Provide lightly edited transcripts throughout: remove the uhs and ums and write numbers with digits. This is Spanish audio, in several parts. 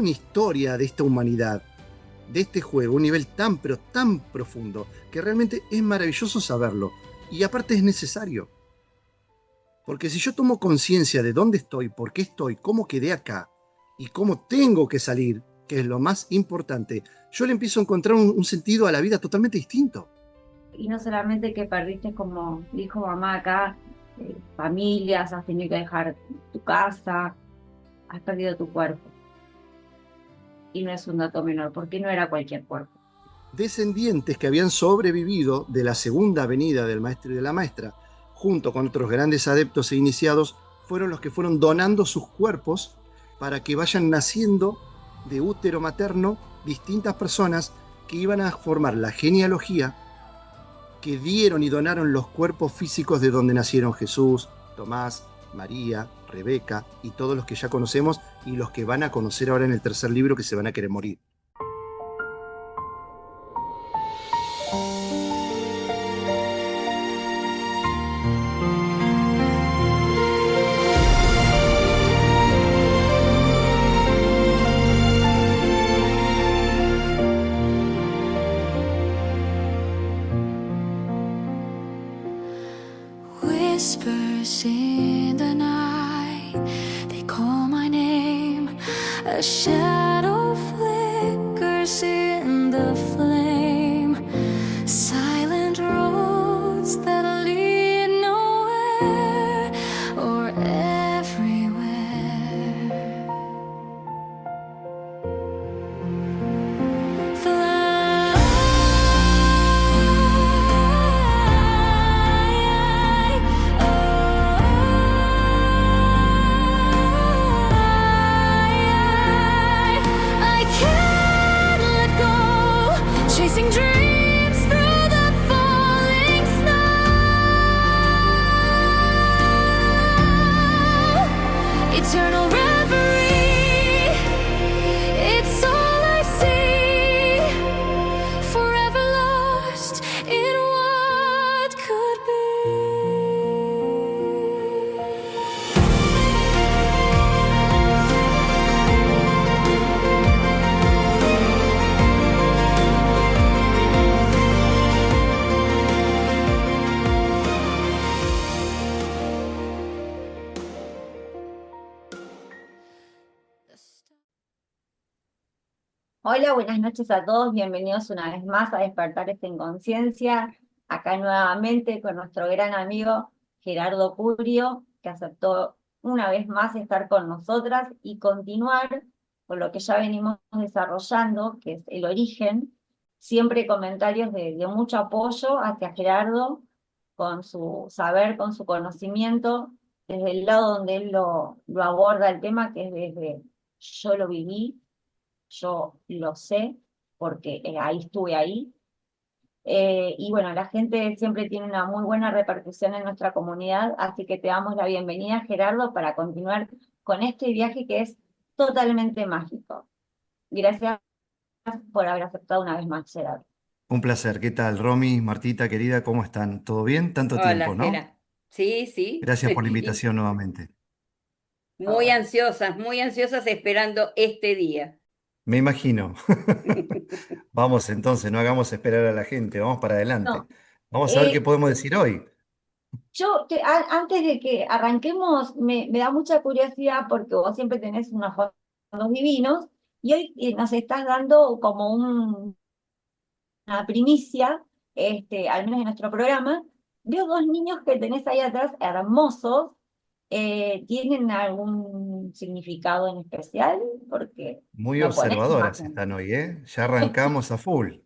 una historia de esta humanidad, de este juego, un nivel tan, pero tan profundo, que realmente es maravilloso saberlo. Y aparte es necesario. Porque si yo tomo conciencia de dónde estoy, por qué estoy, cómo quedé acá y cómo tengo que salir, que es lo más importante, yo le empiezo a encontrar un sentido a la vida totalmente distinto. Y no solamente que perdiste, como dijo mamá acá, familias, has tenido que dejar tu casa, has perdido tu cuerpo. Y no es un dato menor, porque no era cualquier cuerpo. Descendientes que habían sobrevivido de la segunda venida del maestro y de la maestra, junto con otros grandes adeptos e iniciados, fueron los que fueron donando sus cuerpos para que vayan naciendo de útero materno distintas personas que iban a formar la genealogía que dieron y donaron los cuerpos físicos de donde nacieron Jesús, Tomás, María, Rebeca y todos los que ya conocemos y los que van a conocer ahora en el tercer libro que se van a querer morir. Whispers in the night, they call my name. A shadow flickers in the flame. Silent roads that lead nowhere or everywhere. Chasing dreams through the falling snow. Eternal reverie, it's all I see. Forever lost in what could be. Hola, buenas noches a todos, bienvenidos una vez más a Despertar esta Inconsciencia, acá nuevamente con nuestro gran amigo Gerardo Curio, que aceptó una vez más estar con nosotras y continuar con lo que ya venimos desarrollando, que es el origen, siempre comentarios de mucho apoyo hacia Gerardo, con su saber, con su conocimiento, desde el lado donde él lo aborda el tema, que es desde yo lo viví, yo lo sé porque ahí estuve ahí. Y bueno, la gente siempre tiene una muy buena repercusión en nuestra comunidad, así que te damos la bienvenida, Gerardo, para continuar con este viaje que es totalmente mágico. Gracias por haber aceptado una vez más, Gerardo. Un placer. ¿Qué tal, Romy, Martita, querida? ¿Cómo están? ¿Todo bien? Tanto Hola, tiempo, ¿no? Gera. Sí, sí. Gracias por la Y invitación nuevamente. muy ansiosas esperando este día. Me imagino. Vamos entonces, no hagamos esperar a la gente, vamos para adelante. No, Vamos a ver qué eh, podemos decir hoy. antes de que arranquemos, me da mucha curiosidad porque vos siempre tenés unos fondos divinos y hoy nos estás dando como una primicia, al menos en nuestro programa. Veo dos niños que tenés ahí atrás, hermosos. ¿Tienen algún significado en especial? Porque Muy no pones observadoras imagen. están hoy, ¿eh? Ya arrancamos a full.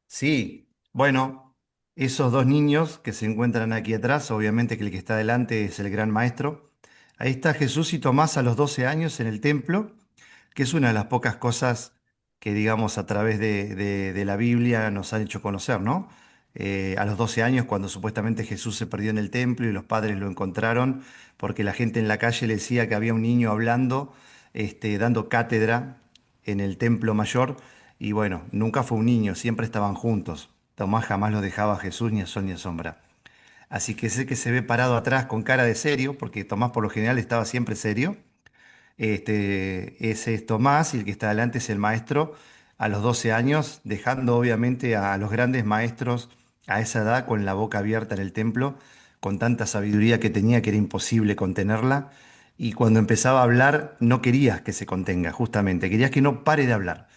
Sí, bueno, esos dos niños que se encuentran aquí atrás, obviamente que el que está adelante es el gran maestro. Ahí está Jesús y Tomás a los 12 años en el templo, que es una de las pocas cosas que, digamos, a través de la Biblia nos han hecho conocer, ¿no? A los 12 años, cuando supuestamente Jesús se perdió en el templo y los padres lo encontraron, porque la gente en la calle le decía que había un niño hablando, dando cátedra en el templo mayor, y bueno, nunca fue un niño, siempre estaban juntos. Tomás jamás lo dejaba a Jesús ni a sol ni a sombra. Así que ese que se ve parado atrás con cara de serio, porque Tomás por lo general estaba siempre serio, ese es Tomás y el que está adelante es el maestro a los 12 años, dejando obviamente a los grandes maestros a esa edad con la boca abierta en el templo, con tanta sabiduría que tenía que era imposible contenerla. Y cuando empezaba a hablar, no querías que se contenga, justamente, querías que no pare de hablar.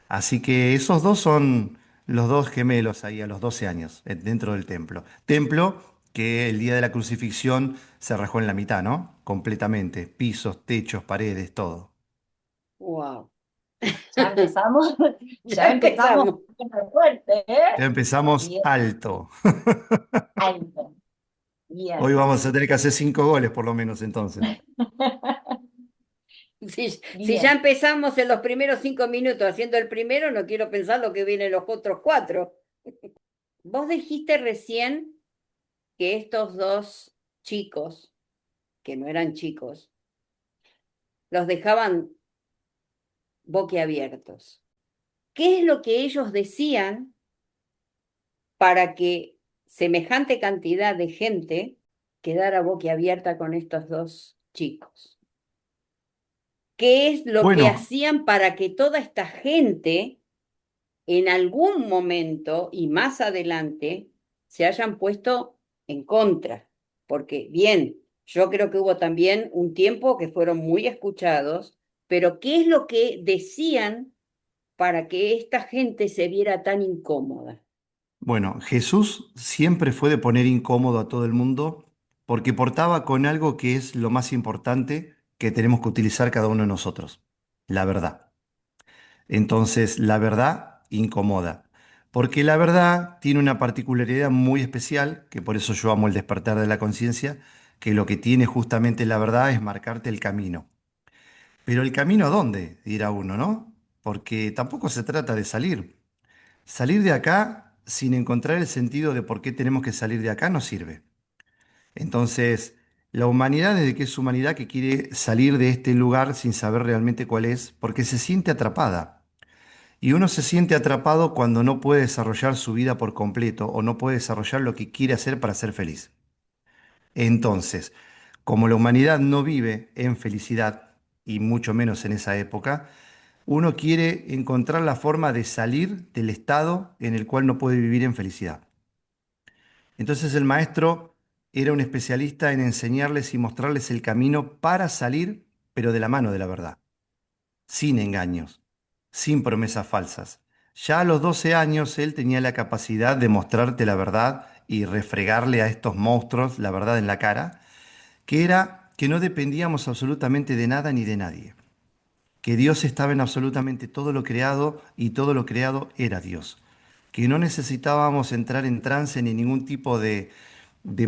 Así que esos dos son los dos gemelos ahí a los 12 años, dentro del templo. Templo que el día de la crucifixión se rajó en la mitad, ¿no? Completamente. Pisos, techos, paredes, todo. Wow. Ya empezamos, Ya ya empezamos empezamos. fuerte, ¿eh? Ya empezamos Bien, alto. alto, Hoy bien, vamos a tener que hacer 5 goles por lo menos entonces. Si ya bien. empezamos en los primeros 5 minutos haciendo el primero, no quiero pensar lo que viene en los otros 4. Vos dijiste recién que estos dos chicos, que no eran chicos, los dejaban boquiabiertos. ¿Qué es lo que ellos decían para que semejante cantidad de gente quedara boquiabierta con estos dos chicos? ¿Qué es lo que Bueno, hacían para que toda esta gente en algún momento y más adelante se hayan puesto en contra? Porque bien, yo creo que hubo también un tiempo que fueron muy escuchados, pero ¿qué es lo que decían para que esta gente se viera tan incómoda? bueno, Jesús siempre fue de poner incómodo a todo el mundo porque portaba con algo que es lo más importante que tenemos que utilizar cada uno de nosotros, la verdad. Entonces, la verdad incomoda, porque la verdad tiene una particularidad muy especial, que por eso yo amo el despertar de la conciencia, que lo que tiene justamente la verdad es marcarte el camino. Pero el camino a dónde, dirá uno, ¿no? Porque tampoco se trata de salir. Salir de acá sin encontrar el sentido de por qué tenemos que salir de acá no sirve. Entonces, la humanidad, desde que es humanidad, que quiere salir de este lugar sin saber realmente cuál es, porque se siente atrapada. Y uno se siente atrapado cuando no puede desarrollar su vida por completo o no puede desarrollar lo que quiere hacer para ser feliz. Entonces, como la humanidad no vive en felicidad, y mucho menos en esa época, uno quiere encontrar la forma de salir del estado en el cual no puede vivir en felicidad. Entonces el maestro era un especialista en enseñarles y mostrarles el camino para salir, pero de la mano de la verdad, sin engaños, sin promesas falsas. Ya a los 12 años él tenía la capacidad de mostrarte la verdad y refregarle a estos monstruos la verdad en la cara, que era que no dependíamos absolutamente de nada ni de nadie, que Dios estaba en absolutamente todo lo creado y todo lo creado era Dios, que no necesitábamos entrar en trance ni ningún tipo de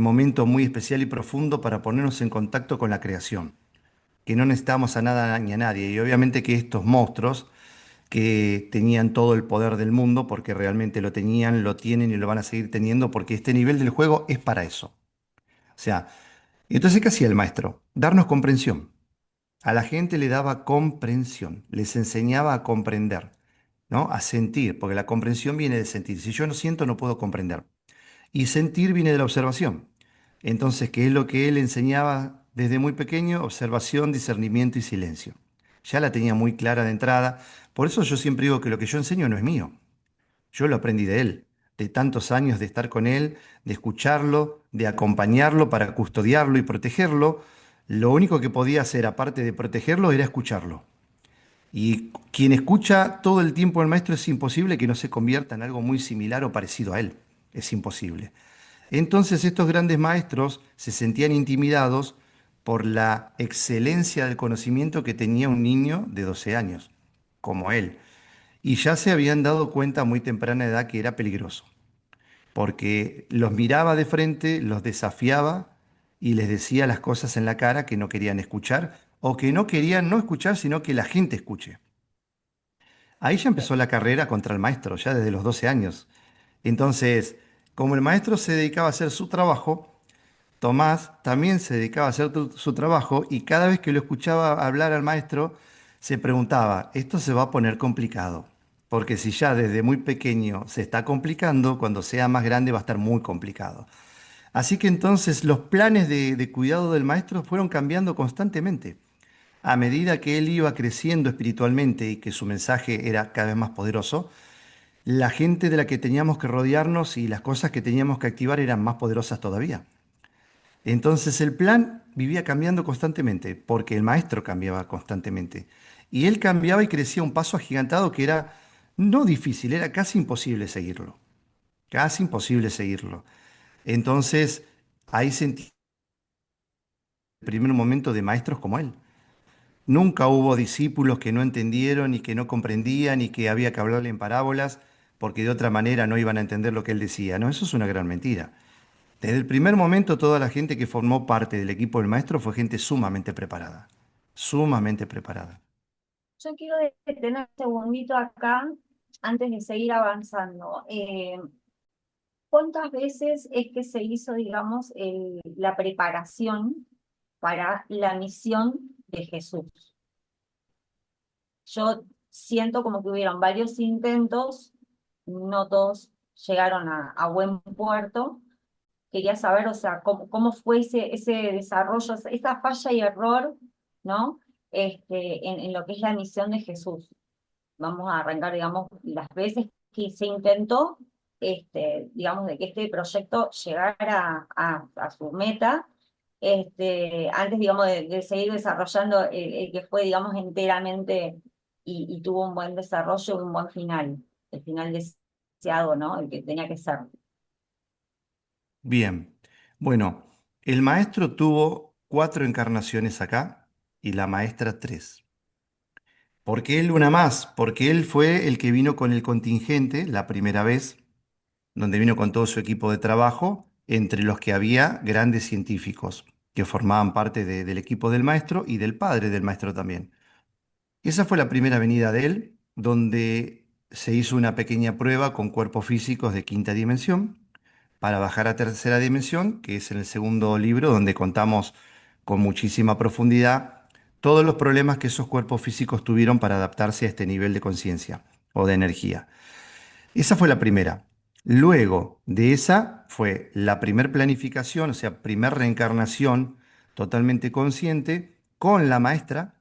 momento muy especial y profundo para ponernos en contacto con la creación, que no necesitábamos a nada ni a nadie, y obviamente que estos monstruos que tenían todo el poder del mundo, porque realmente lo tenían, lo tienen y lo van a seguir teniendo, porque este nivel del juego es para eso. O sea, entonces, ¿qué hacía el maestro? Darnos comprensión. A la gente le daba comprensión, les enseñaba a comprender, ¿no? A sentir, porque la comprensión viene de sentir. Si yo no siento, no puedo comprender. Y sentir viene de la observación. Entonces, ¿qué es lo que él enseñaba desde muy pequeño? Observación, discernimiento y silencio. Ya la tenía muy clara de entrada. Por eso yo siempre digo que lo que yo enseño no es mío. Yo lo aprendí de él, de tantos años de estar con él, de escucharlo, de acompañarlo para custodiarlo y protegerlo. Lo único que podía hacer, aparte de protegerlo, era escucharlo. Y quien escucha todo el tiempo al maestro es imposible que no se convierta en algo muy similar o parecido a él. Es imposible. Entonces estos grandes maestros se sentían intimidados por la excelencia del conocimiento que tenía un niño de 12 años, como él. Y ya se habían dado cuenta a muy temprana edad que era peligroso, porque los miraba de frente, los desafiaba y les decía las cosas en la cara que no querían escuchar o que no querían no escuchar, sino que la gente escuche. Ahí ya empezó la carrera contra el maestro, ya desde los 12 años. Entonces, como el maestro se dedicaba a hacer su trabajo, Tomás también se dedicaba a hacer su trabajo y cada vez que lo escuchaba hablar al maestro, se preguntaba, esto se va a poner complicado, porque si ya desde muy pequeño se está complicando, cuando sea más grande va a estar muy complicado. Así que entonces los planes de cuidado del maestro fueron cambiando constantemente. a medida que él iba creciendo espiritualmente y que su mensaje era cada vez más poderoso, la gente de la que teníamos que rodearnos y las cosas que teníamos que activar eran más poderosas todavía. Entonces el plan vivía cambiando constantemente, porque el maestro cambiaba constantemente. Y él cambiaba y crecía un paso agigantado que era no difícil, era casi imposible seguirlo. Casi imposible seguirlo. Entonces ahí sentí el primer momento de maestros como él. Nunca hubo discípulos que no entendieron y que no comprendían y que había que hablarle en parábolas porque de otra manera no iban a entender lo que él decía. No, eso es una gran mentira. Desde el primer momento, toda la gente que formó parte del equipo del maestro fue gente sumamente preparada. Sumamente preparada. Yo quiero detener un segundito acá antes de seguir avanzando. ¿Cuántas veces es que se hizo, digamos, la preparación para la misión de Jesús? Yo siento como que hubieron varios intentos, no todos llegaron a buen puerto. Quería saber, o sea, cómo fue ese desarrollo, esa falla y error, ¿no? En lo que es la misión de Jesús. Vamos a arrancar, digamos, las veces que se intentó, digamos, de que este proyecto llegara a su meta, antes, digamos, de seguir desarrollando el que fue, digamos, enteramente y tuvo un buen desarrollo y un buen final, el final deseado, ¿no? El que tenía que ser. Bien. Bueno, el maestro tuvo 4 encarnaciones acá y la maestra 3. ¿Por qué él una más? Porque él fue el que vino con el contingente la primera vez, donde vino con todo su equipo de trabajo, entre los que había grandes científicos que formaban parte del equipo del maestro y del padre del maestro también. Esa fue la primera venida de él, donde se hizo una pequeña prueba con cuerpos físicos de quinta dimensión para bajar a tercera dimensión, que es en el segundo libro, donde contamos con muchísima profundidad todos los problemas que esos cuerpos físicos tuvieron para adaptarse a este nivel de conciencia o de energía. Esa fue la primera. Luego de esa fue la primer planificación, o sea, primer reencarnación totalmente consciente con la maestra,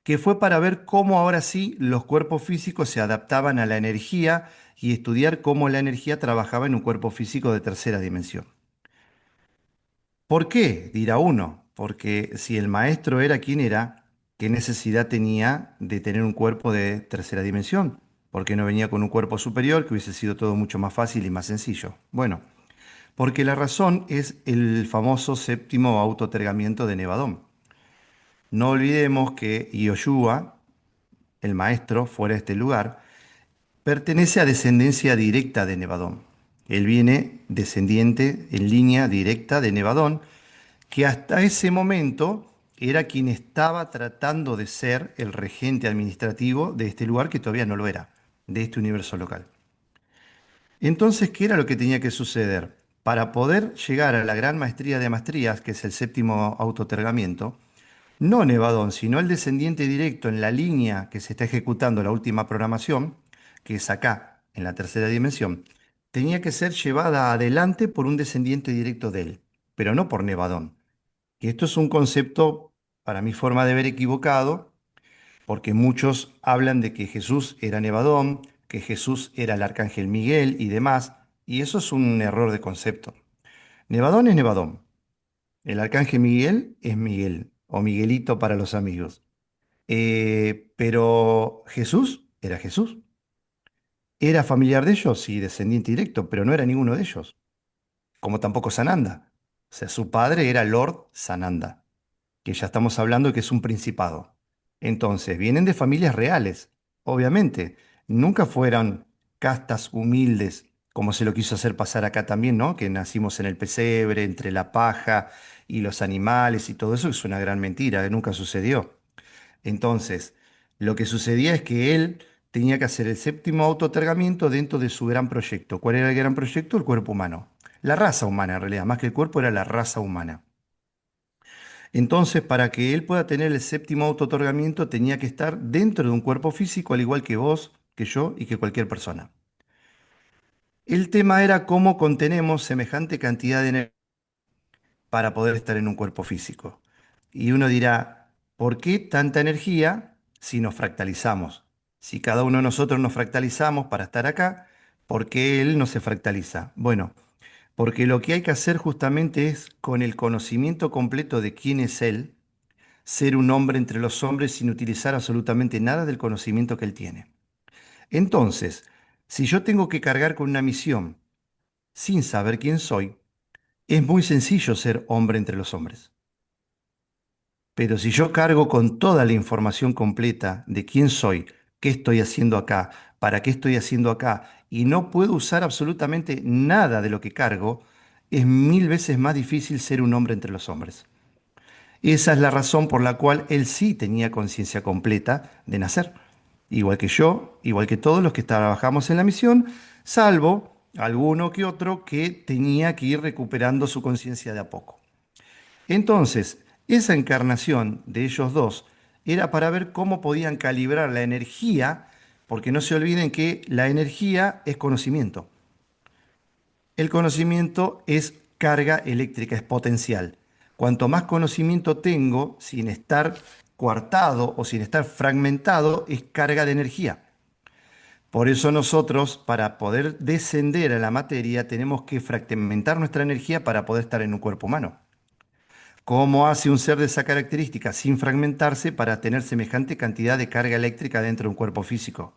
que fue para ver cómo ahora sí los cuerpos físicos se adaptaban a la energía y estudiar cómo la energía trabajaba en un cuerpo físico de tercera dimensión. ¿Por qué? Dirá uno, porque si el maestro era quien era, ¿qué necesidad tenía de tener un cuerpo de tercera dimensión? ¿Por qué no venía con un cuerpo superior que hubiese sido todo mucho más fácil y más sencillo? Bueno, porque la razón es el famoso séptimo autotergamiento de Nevadón. No olvidemos que Yoshua, el maestro, fuera de este lugar, pertenece a descendencia directa de Nevadón. Él viene descendiente en línea directa de Nevadón, que hasta ese momento era quien estaba tratando de ser el regente administrativo de este lugar, que todavía no lo era, de este universo local. Entonces, ¿qué era lo que tenía que suceder? Para poder llegar a la gran maestría de maestrías, que es el séptimo autotergamiento, no Nevadón, sino el descendiente directo en la línea que se está ejecutando la última programación, que es acá, en la tercera dimensión, tenía que ser llevada adelante por un descendiente directo de él, pero no por Nevadón. Y esto es un concepto, para mi forma de ver, equivocado, porque muchos hablan de que Jesús era Nevadón, que Jesús era el arcángel Miguel y demás, y eso es un error de concepto. Nevadón es Nevadón, el arcángel Miguel es Miguel, o Miguelito para los amigos. Pero Jesús era Jesús. ¿Era familiar de ellos? Sí, descendiente directo, pero no era ninguno de ellos, como tampoco Sananda. O sea, su padre era Lord Sananda, que ya estamos hablando que es un principado. Entonces, vienen de familias reales, obviamente. Nunca fueron castas humildes, como se lo quiso hacer pasar acá también, ¿no? Que nacimos en el pesebre, entre la paja y los animales y todo eso, es una gran mentira, que nunca sucedió. Entonces, lo que sucedía es que él tenía que hacer el séptimo autotergamiento dentro de su gran proyecto. ¿Cuál era el gran proyecto? El cuerpo humano. La raza humana, en realidad, más que el cuerpo, era la raza humana. Entonces, para que él pueda tener el séptimo autootorgamiento, tenía que estar dentro de un cuerpo físico, al igual que vos, que yo y que cualquier persona. El tema era cómo contenemos semejante cantidad de energía para poder estar en un cuerpo físico. Y uno dirá, ¿por qué tanta energía si nos fractalizamos? Si cada uno de nosotros nos fractalizamos para estar acá, ¿por qué él no se fractaliza? Bueno, porque lo que hay que hacer justamente es, con el conocimiento completo de quién es él, ser un hombre entre los hombres sin utilizar absolutamente nada del conocimiento que él tiene. Entonces, si yo tengo que cargar con una misión sin saber quién soy, es muy sencillo ser hombre entre los hombres. Pero si yo cargo con toda la información completa de quién soy, qué estoy haciendo acá, para qué estoy haciendo acá, y no puedo usar absolutamente nada de lo que cargo, es mil veces más difícil ser un hombre entre los hombres. Esa es la razón por la cual él sí tenía conciencia completa de nacer. Igual que yo, igual que todos los que trabajamos en la misión, salvo alguno que otro que tenía que ir recuperando su conciencia de a poco. Entonces, esa encarnación de ellos dos era para ver cómo podían calibrar la energía, porque no se olviden que la energía es conocimiento. El conocimiento es carga eléctrica, es potencial. Cuanto más conocimiento tengo, sin estar coartado o sin estar fragmentado, es carga de energía. Por eso nosotros, para poder descender a la materia, tenemos que fragmentar nuestra energía para poder estar en un cuerpo humano. ¿Cómo hace un ser de esa característica sin fragmentarse para tener semejante cantidad de carga eléctrica dentro de un cuerpo físico?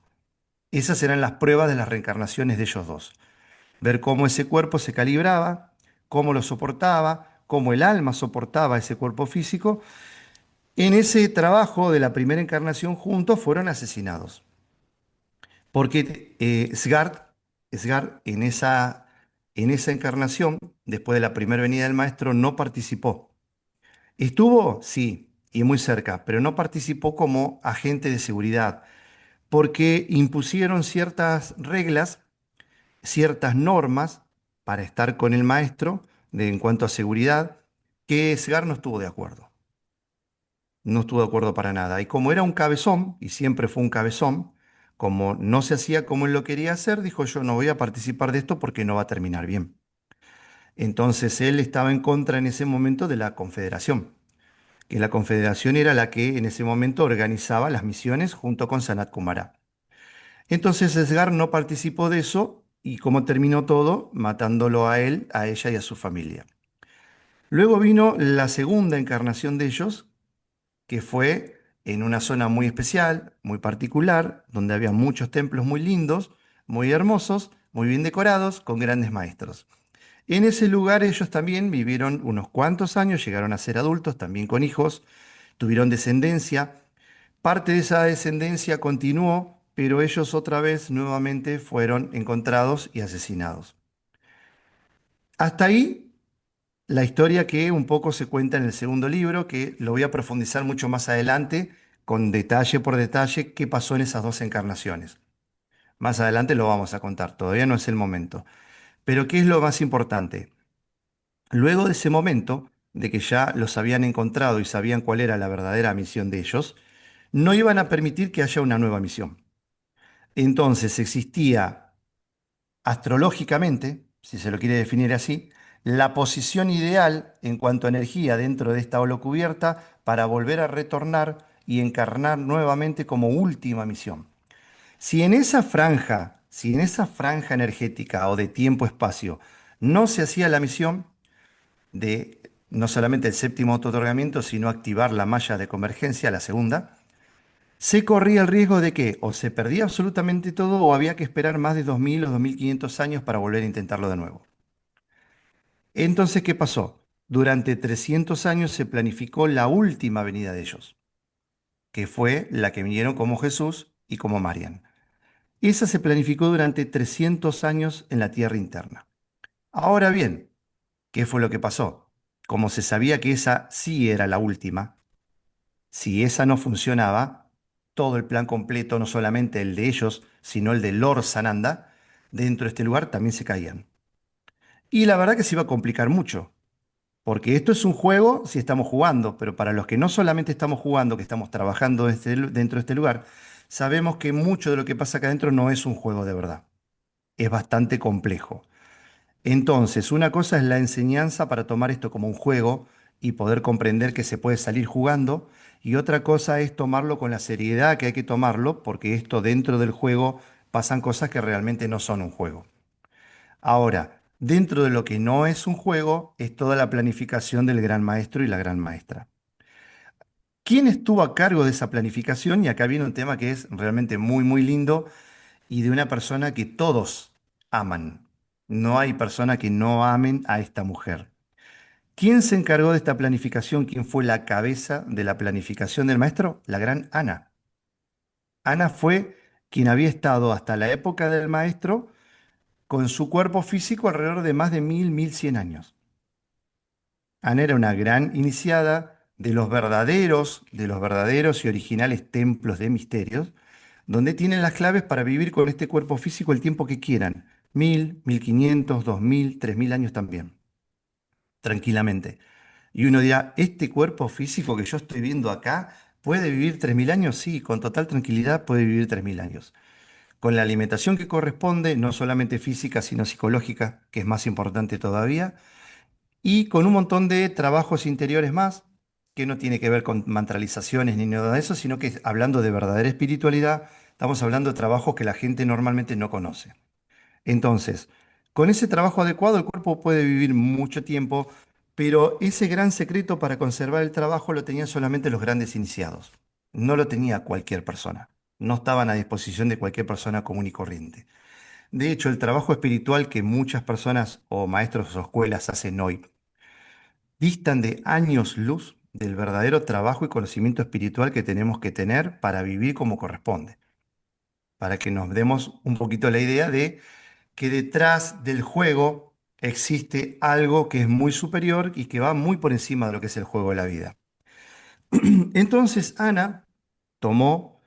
Esas eran las pruebas de las reencarnaciones de ellos dos. Ver cómo ese cuerpo se calibraba, cómo lo soportaba, cómo el alma soportaba ese cuerpo físico. En ese trabajo de la primera encarnación juntos fueron asesinados. Porque Sgard en esa encarnación, después de la primera venida del maestro, no participó. Estuvo, sí, y muy cerca, pero no participó como agente de seguridad, porque impusieron ciertas reglas, ciertas normas para estar con el maestro en cuanto a seguridad, que Edgar no estuvo de acuerdo. No estuvo de acuerdo para nada. Y como era un cabezón, y siempre fue un cabezón, como no se hacía como él lo quería hacer, dijo: yo no voy a participar de esto porque no va a terminar bien. Entonces él estaba en contra en ese momento de la Confederación, que la Confederación era la que en ese momento organizaba las misiones junto con Sanat Kumara. Entonces Edgar no participó de eso y como terminó todo, matándolo a él, a ella y a su familia. Luego vino la segunda encarnación de ellos, que fue en una zona muy especial, muy particular, donde había muchos templos muy lindos, muy hermosos, muy bien decorados, con grandes maestros. En ese lugar ellos también vivieron unos cuantos años, llegaron a ser adultos, también con hijos, tuvieron descendencia. Parte de esa descendencia continuó, pero ellos otra vez nuevamente fueron encontrados y asesinados. Hasta ahí la historia que un poco se cuenta en el segundo libro, que lo voy a profundizar mucho más adelante, con detalle por detalle, qué pasó en esas dos encarnaciones. Más adelante lo vamos a contar, todavía no es el momento. Pero ¿qué es lo más importante? Luego de ese momento, de que ya los habían encontrado y sabían cuál era la verdadera misión de ellos, no iban a permitir que haya una nueva misión. Entonces existía astrológicamente, si se lo quiere definir así, la posición ideal en cuanto a energía dentro de esta holocubierta para volver a retornar y encarnar nuevamente como última misión. Si en esa franja energética o de tiempo-espacio no se hacía la misión de no solamente el séptimo otorgamiento, sino activar la malla de convergencia, la segunda, se corría el riesgo de que o se perdía absolutamente todo o había que esperar más de 2000 o 2500 años para volver a intentarlo de nuevo. Entonces, ¿qué pasó? Durante 300 años se planificó la última venida de ellos, que fue la que vinieron como Jesús y como Marian. Esa se planificó durante 300 años en la tierra interna. Ahora bien, ¿qué fue lo que pasó? Como se sabía que esa sí era la última, si esa no funcionaba, todo el plan completo, no solamente el de ellos, sino el de Lord Sananda, dentro de este lugar también se caían. Y la verdad que se iba a complicar mucho, porque esto es un juego si estamos jugando, pero para los que no solamente estamos jugando, que estamos trabajando dentro de este lugar, sabemos que mucho de lo que pasa acá adentro no es un juego de verdad. Es bastante complejo. Entonces, una cosa es la enseñanza para tomar esto como un juego y poder comprender que se puede salir jugando. Y otra cosa es tomarlo con la seriedad que hay que tomarlo, porque esto dentro del juego pasan cosas que realmente no son un juego. Ahora, dentro de lo que no es un juego, es toda la planificación del gran maestro y la gran maestra. ¿Quién estuvo a cargo de esa planificación? Y acá viene un tema que es realmente muy, muy lindo y de una persona que todos aman. No hay persona que no amen a esta mujer. ¿Quién se encargó de esta planificación? ¿Quién fue la cabeza de la planificación del maestro? La gran Ana. Ana fue quien había estado hasta la época del maestro con su cuerpo físico alrededor de más de 1100 años. Ana era una gran iniciada de los verdaderos y originales templos de misterios, donde tienen las claves para vivir con este cuerpo físico el tiempo que quieran, 1500, 2000, 3000 años también, tranquilamente. Y uno dirá, ¿este cuerpo físico que yo estoy viendo acá puede vivir 3000 años? Sí, con total tranquilidad puede vivir 3000 años. Con la alimentación que corresponde, no solamente física, sino psicológica, que es más importante todavía, y con un montón de trabajos interiores más, que no tiene que ver con mantralizaciones ni nada de eso, sino que hablando de verdadera espiritualidad, estamos hablando de trabajos que la gente normalmente no conoce. Entonces, con ese trabajo adecuado, el cuerpo puede vivir mucho tiempo, pero ese gran secreto para conservar el trabajo lo tenían solamente los grandes iniciados. No lo tenía cualquier persona. No estaban a disposición de cualquier persona común y corriente. De hecho, el trabajo espiritual que muchas personas o maestros o escuelas hacen hoy distan de años luz del verdadero trabajo y conocimiento espiritual que tenemos que tener para vivir como corresponde. Para que nos demos un poquito la idea de que detrás del juego existe algo que es muy superior y que va muy por encima de lo que es el juego de la vida. Entonces Ana tomó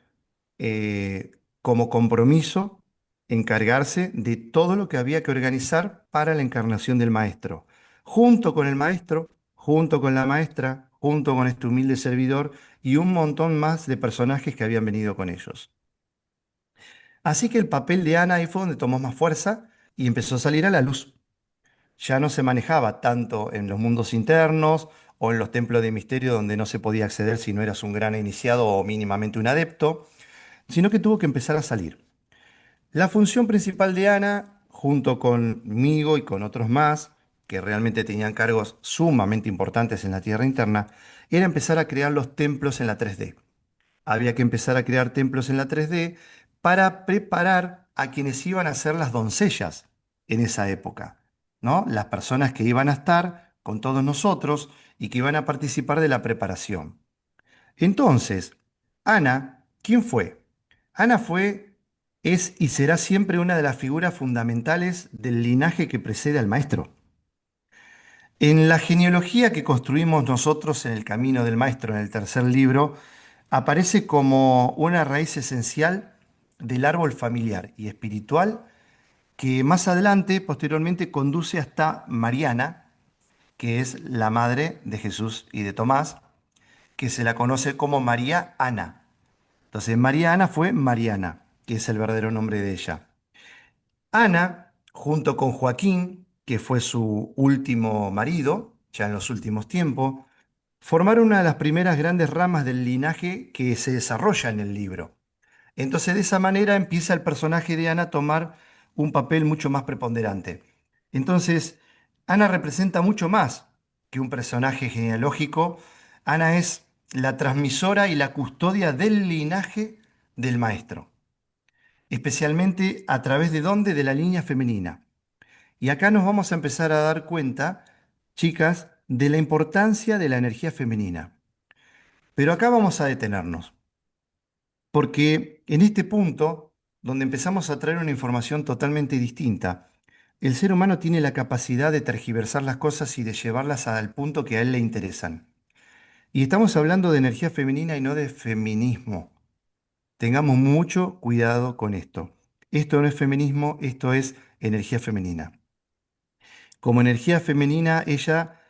como compromiso encargarse de todo lo que había que organizar para la encarnación del maestro, junto con el maestro, junto con la maestra, junto con este humilde servidor y un montón más de personajes que habían venido con ellos. Así que el papel de Ana ahí fue donde tomó más fuerza y empezó a salir a la luz. Ya no se manejaba tanto en los mundos internos o en los templos de misterio donde no se podía acceder si no eras un gran iniciado o mínimamente un adepto, sino que tuvo que empezar a salir. La función principal de Ana, junto conmigo y con otros más, que realmente tenían cargos sumamente importantes en la Tierra interna, era empezar a crear los templos en la 3D. Había que empezar a crear templos en la 3D para preparar a quienes iban a ser las doncellas en esa época, ¿no? Las personas que iban a estar con todos nosotros y que iban a participar de la preparación. Entonces, Ana, ¿quién fue? Ana fue, es y será siempre una de las figuras fundamentales del linaje que precede al maestro. En la genealogía que construimos nosotros en el camino del maestro, en el tercer libro, aparece como una raíz esencial del árbol familiar y espiritual que más adelante, posteriormente, conduce hasta Mariana, que es la madre de Jesús y de Tomás, que se la conoce como María Ana. Entonces, María Ana fue Mariana, que es el verdadero nombre de ella. Ana, junto con Joaquín, que fue su último marido, ya en los últimos tiempos, formaron una de las primeras grandes ramas del linaje que se desarrolla en el libro. Entonces, de esa manera empieza el personaje de Ana a tomar un papel mucho más preponderante. Entonces, Ana representa mucho más que un personaje genealógico. Ana es la transmisora y la custodia del linaje del maestro, especialmente a través de dónde, de la línea femenina. Y acá nos vamos a empezar a dar cuenta, chicas, de la importancia de la energía femenina. Pero acá vamos a detenernos. Porque en este punto, donde empezamos a traer una información totalmente distinta, el ser humano tiene la capacidad de tergiversar las cosas y de llevarlas al punto que a él le interesan. Y estamos hablando de energía femenina y no de feminismo. Tengamos mucho cuidado con esto. Esto no es feminismo, esto es energía femenina. Como energía femenina, ella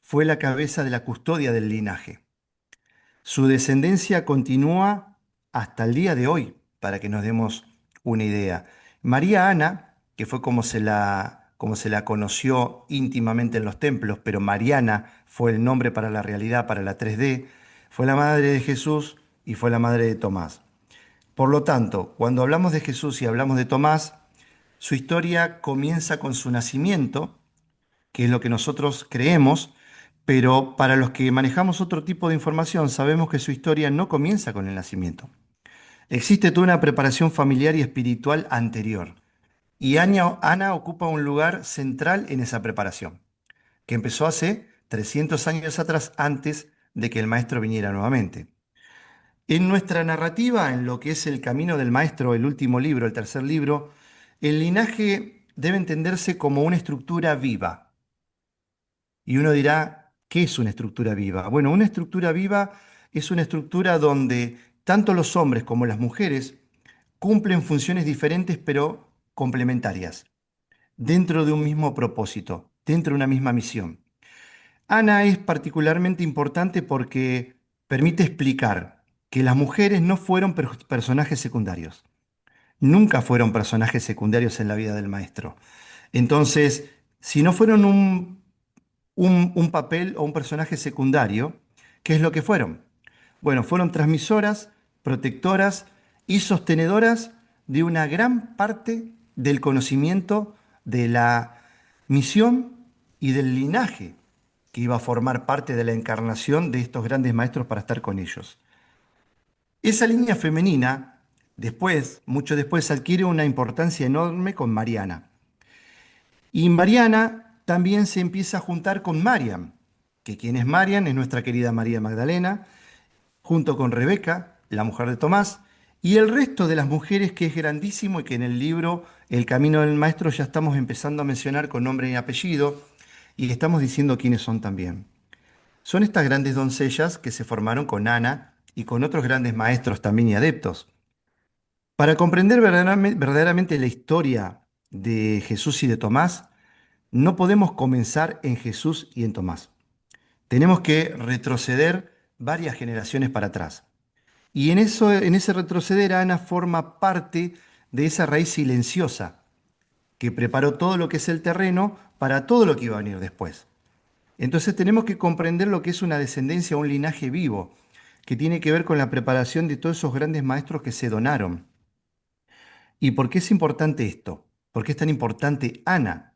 fue la cabeza de la custodia del linaje. Su descendencia continúa hasta el día de hoy, para que nos demos una idea. María Ana, que fue como se la como se la conoció íntimamente en los templos, pero Mariana fue el nombre para la realidad, para la 3D, fue la madre de Jesús y fue la madre de Tomás. Por lo tanto, cuando hablamos de Jesús y hablamos de Tomás, su historia comienza con su nacimiento, que es lo que nosotros creemos, pero para los que manejamos otro tipo de información sabemos que su historia no comienza con el nacimiento. Existe toda una preparación familiar y espiritual anterior, y Ana ocupa un lugar central en esa preparación, que empezó hace 300 años atrás, antes de que el maestro viniera nuevamente. En nuestra narrativa, en lo que es el camino del maestro, el último libro, el tercer libro, el linaje debe entenderse como una estructura viva. Y uno dirá, ¿qué es una estructura viva? Bueno, una estructura viva es una estructura donde tanto los hombres como las mujeres cumplen funciones diferentes pero complementarias, dentro de un mismo propósito, dentro de una misma misión. Ana es particularmente importante porque permite explicar que las mujeres no fueron personajes secundarios. Nunca fueron personajes secundarios en la vida del maestro. Entonces, si no fueron un papel o un personaje secundario, ¿qué es lo que fueron? Bueno, fueron transmisoras, protectoras y sostenedoras de una gran parte del conocimiento de la misión y del linaje que iba a formar parte de la encarnación de estos grandes maestros para estar con ellos. Esa línea femenina, después, mucho después, adquiere una importancia enorme con Mariana. Y Mariana también se empieza a juntar con Mariam, que quien es Mariam es nuestra querida María Magdalena, junto con Rebeca, la mujer de Tomás, y el resto de las mujeres, que es grandísimo y que en el libro El Camino del Maestro ya estamos empezando a mencionar con nombre y apellido, y estamos diciendo quiénes son también. Son estas grandes doncellas que se formaron con Ana y con otros grandes maestros también y adeptos. Para comprender verdaderamente la historia de Jesús y de Tomás, no podemos comenzar en Jesús y en Tomás. Tenemos que retroceder varias generaciones para atrás. Y en ese retroceder, Ana forma parte de esa raíz silenciosa que preparó todo lo que es el terreno para todo lo que iba a venir después. Entonces tenemos que comprender lo que es una descendencia, un linaje vivo, que tiene que ver con la preparación de todos esos grandes maestros que se donaron. ¿Y por qué es importante esto? ¿Por qué es tan importante Ana?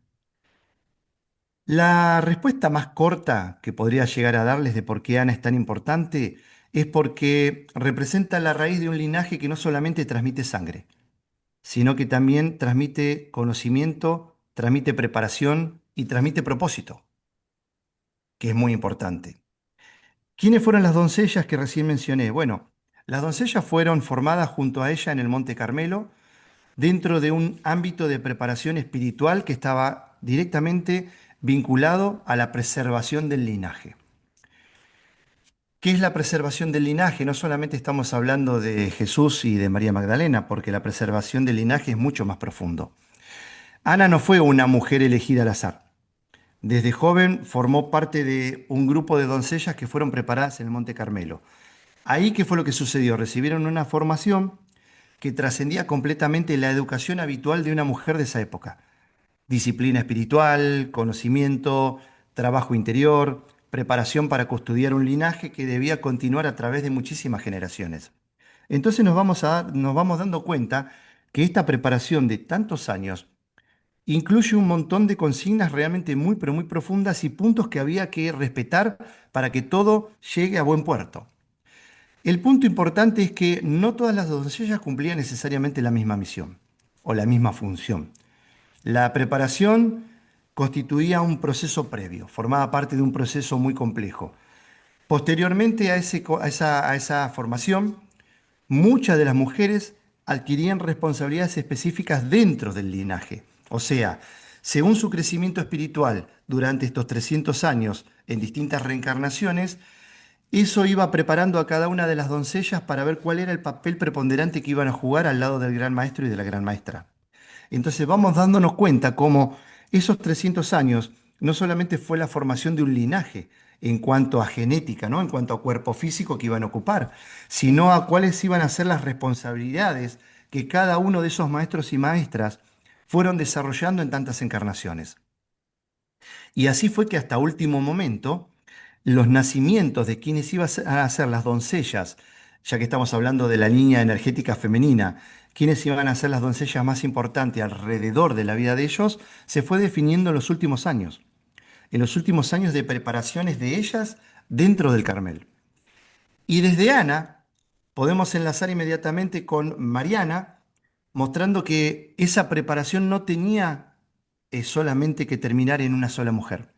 La respuesta más corta que podría llegar a darles de por qué Ana es tan importante es porque representa la raíz de un linaje que no solamente transmite sangre, sino que también transmite conocimiento, transmite preparación y transmite propósito, que es muy importante. ¿Quiénes fueron las doncellas que recién mencioné? Bueno, las doncellas fueron formadas junto a ella en el Monte Carmelo, dentro de un ámbito de preparación espiritual que estaba directamente vinculado a la preservación del linaje. ¿Qué es la preservación del linaje? No solamente estamos hablando de Jesús y de María Magdalena, porque la preservación del linaje es mucho más profundo. Ana no fue una mujer elegida al azar. Desde joven formó parte de un grupo de doncellas que fueron preparadas en el Monte Carmelo. Ahí, ¿qué fue lo que sucedió? Recibieron una formación que trascendía completamente la educación habitual de una mujer de esa época. Disciplina espiritual, conocimiento, trabajo interior, preparación para custodiar un linaje que debía continuar a través de muchísimas generaciones. Entonces nos vamos dando cuenta que esta preparación de tantos años incluye un montón de consignas realmente muy, pero muy profundas y puntos que había que respetar para que todo llegue a buen puerto. El punto importante es que no todas las doncellas cumplían necesariamente la misma misión o la misma función. La preparación constituía un proceso previo, formaba parte de un proceso muy complejo. Posteriormente a esa formación, muchas de las mujeres adquirían responsabilidades específicas dentro del linaje. O sea, según su crecimiento espiritual durante estos 300 años en distintas reencarnaciones, eso iba preparando a cada una de las doncellas para ver cuál era el papel preponderante que iban a jugar al lado del gran maestro y de la gran maestra. Entonces vamos dándonos cuenta cómo esos 300 años no solamente fue la formación de un linaje en cuanto a genética, ¿no? En cuanto a cuerpo físico que iban a ocupar, sino a cuáles iban a ser las responsabilidades que cada uno de esos maestros y maestras fueron desarrollando en tantas encarnaciones. Y así fue que hasta último momento, los nacimientos de quienes iban a ser las doncellas, ya que estamos hablando de la línea energética femenina, quienes iban a ser las doncellas más importantes alrededor de la vida de ellos, se fue definiendo en los últimos años de preparaciones de ellas dentro del Carmel. Y desde Ana podemos enlazar inmediatamente con Mariana, mostrando que esa preparación no tenía solamente que terminar en una sola mujer,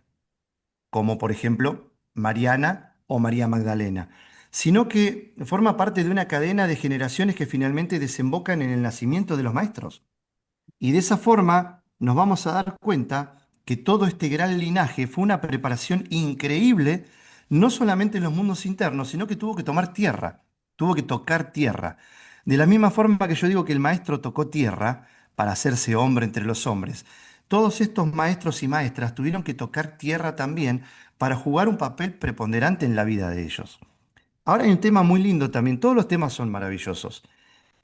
como por ejemplo Mariana o María Magdalena, sino que forma parte de una cadena de generaciones que finalmente desembocan en el nacimiento de los maestros. Y de esa forma nos vamos a dar cuenta que todo este gran linaje fue una preparación increíble, no solamente en los mundos internos, sino que tuvo que tomar tierra, tuvo que tocar tierra. De la misma forma que yo digo que el maestro tocó tierra para hacerse hombre entre los hombres, todos estos maestros y maestras tuvieron que tocar tierra también para jugar un papel preponderante en la vida de ellos. Ahora hay un tema muy lindo también, todos los temas son maravillosos.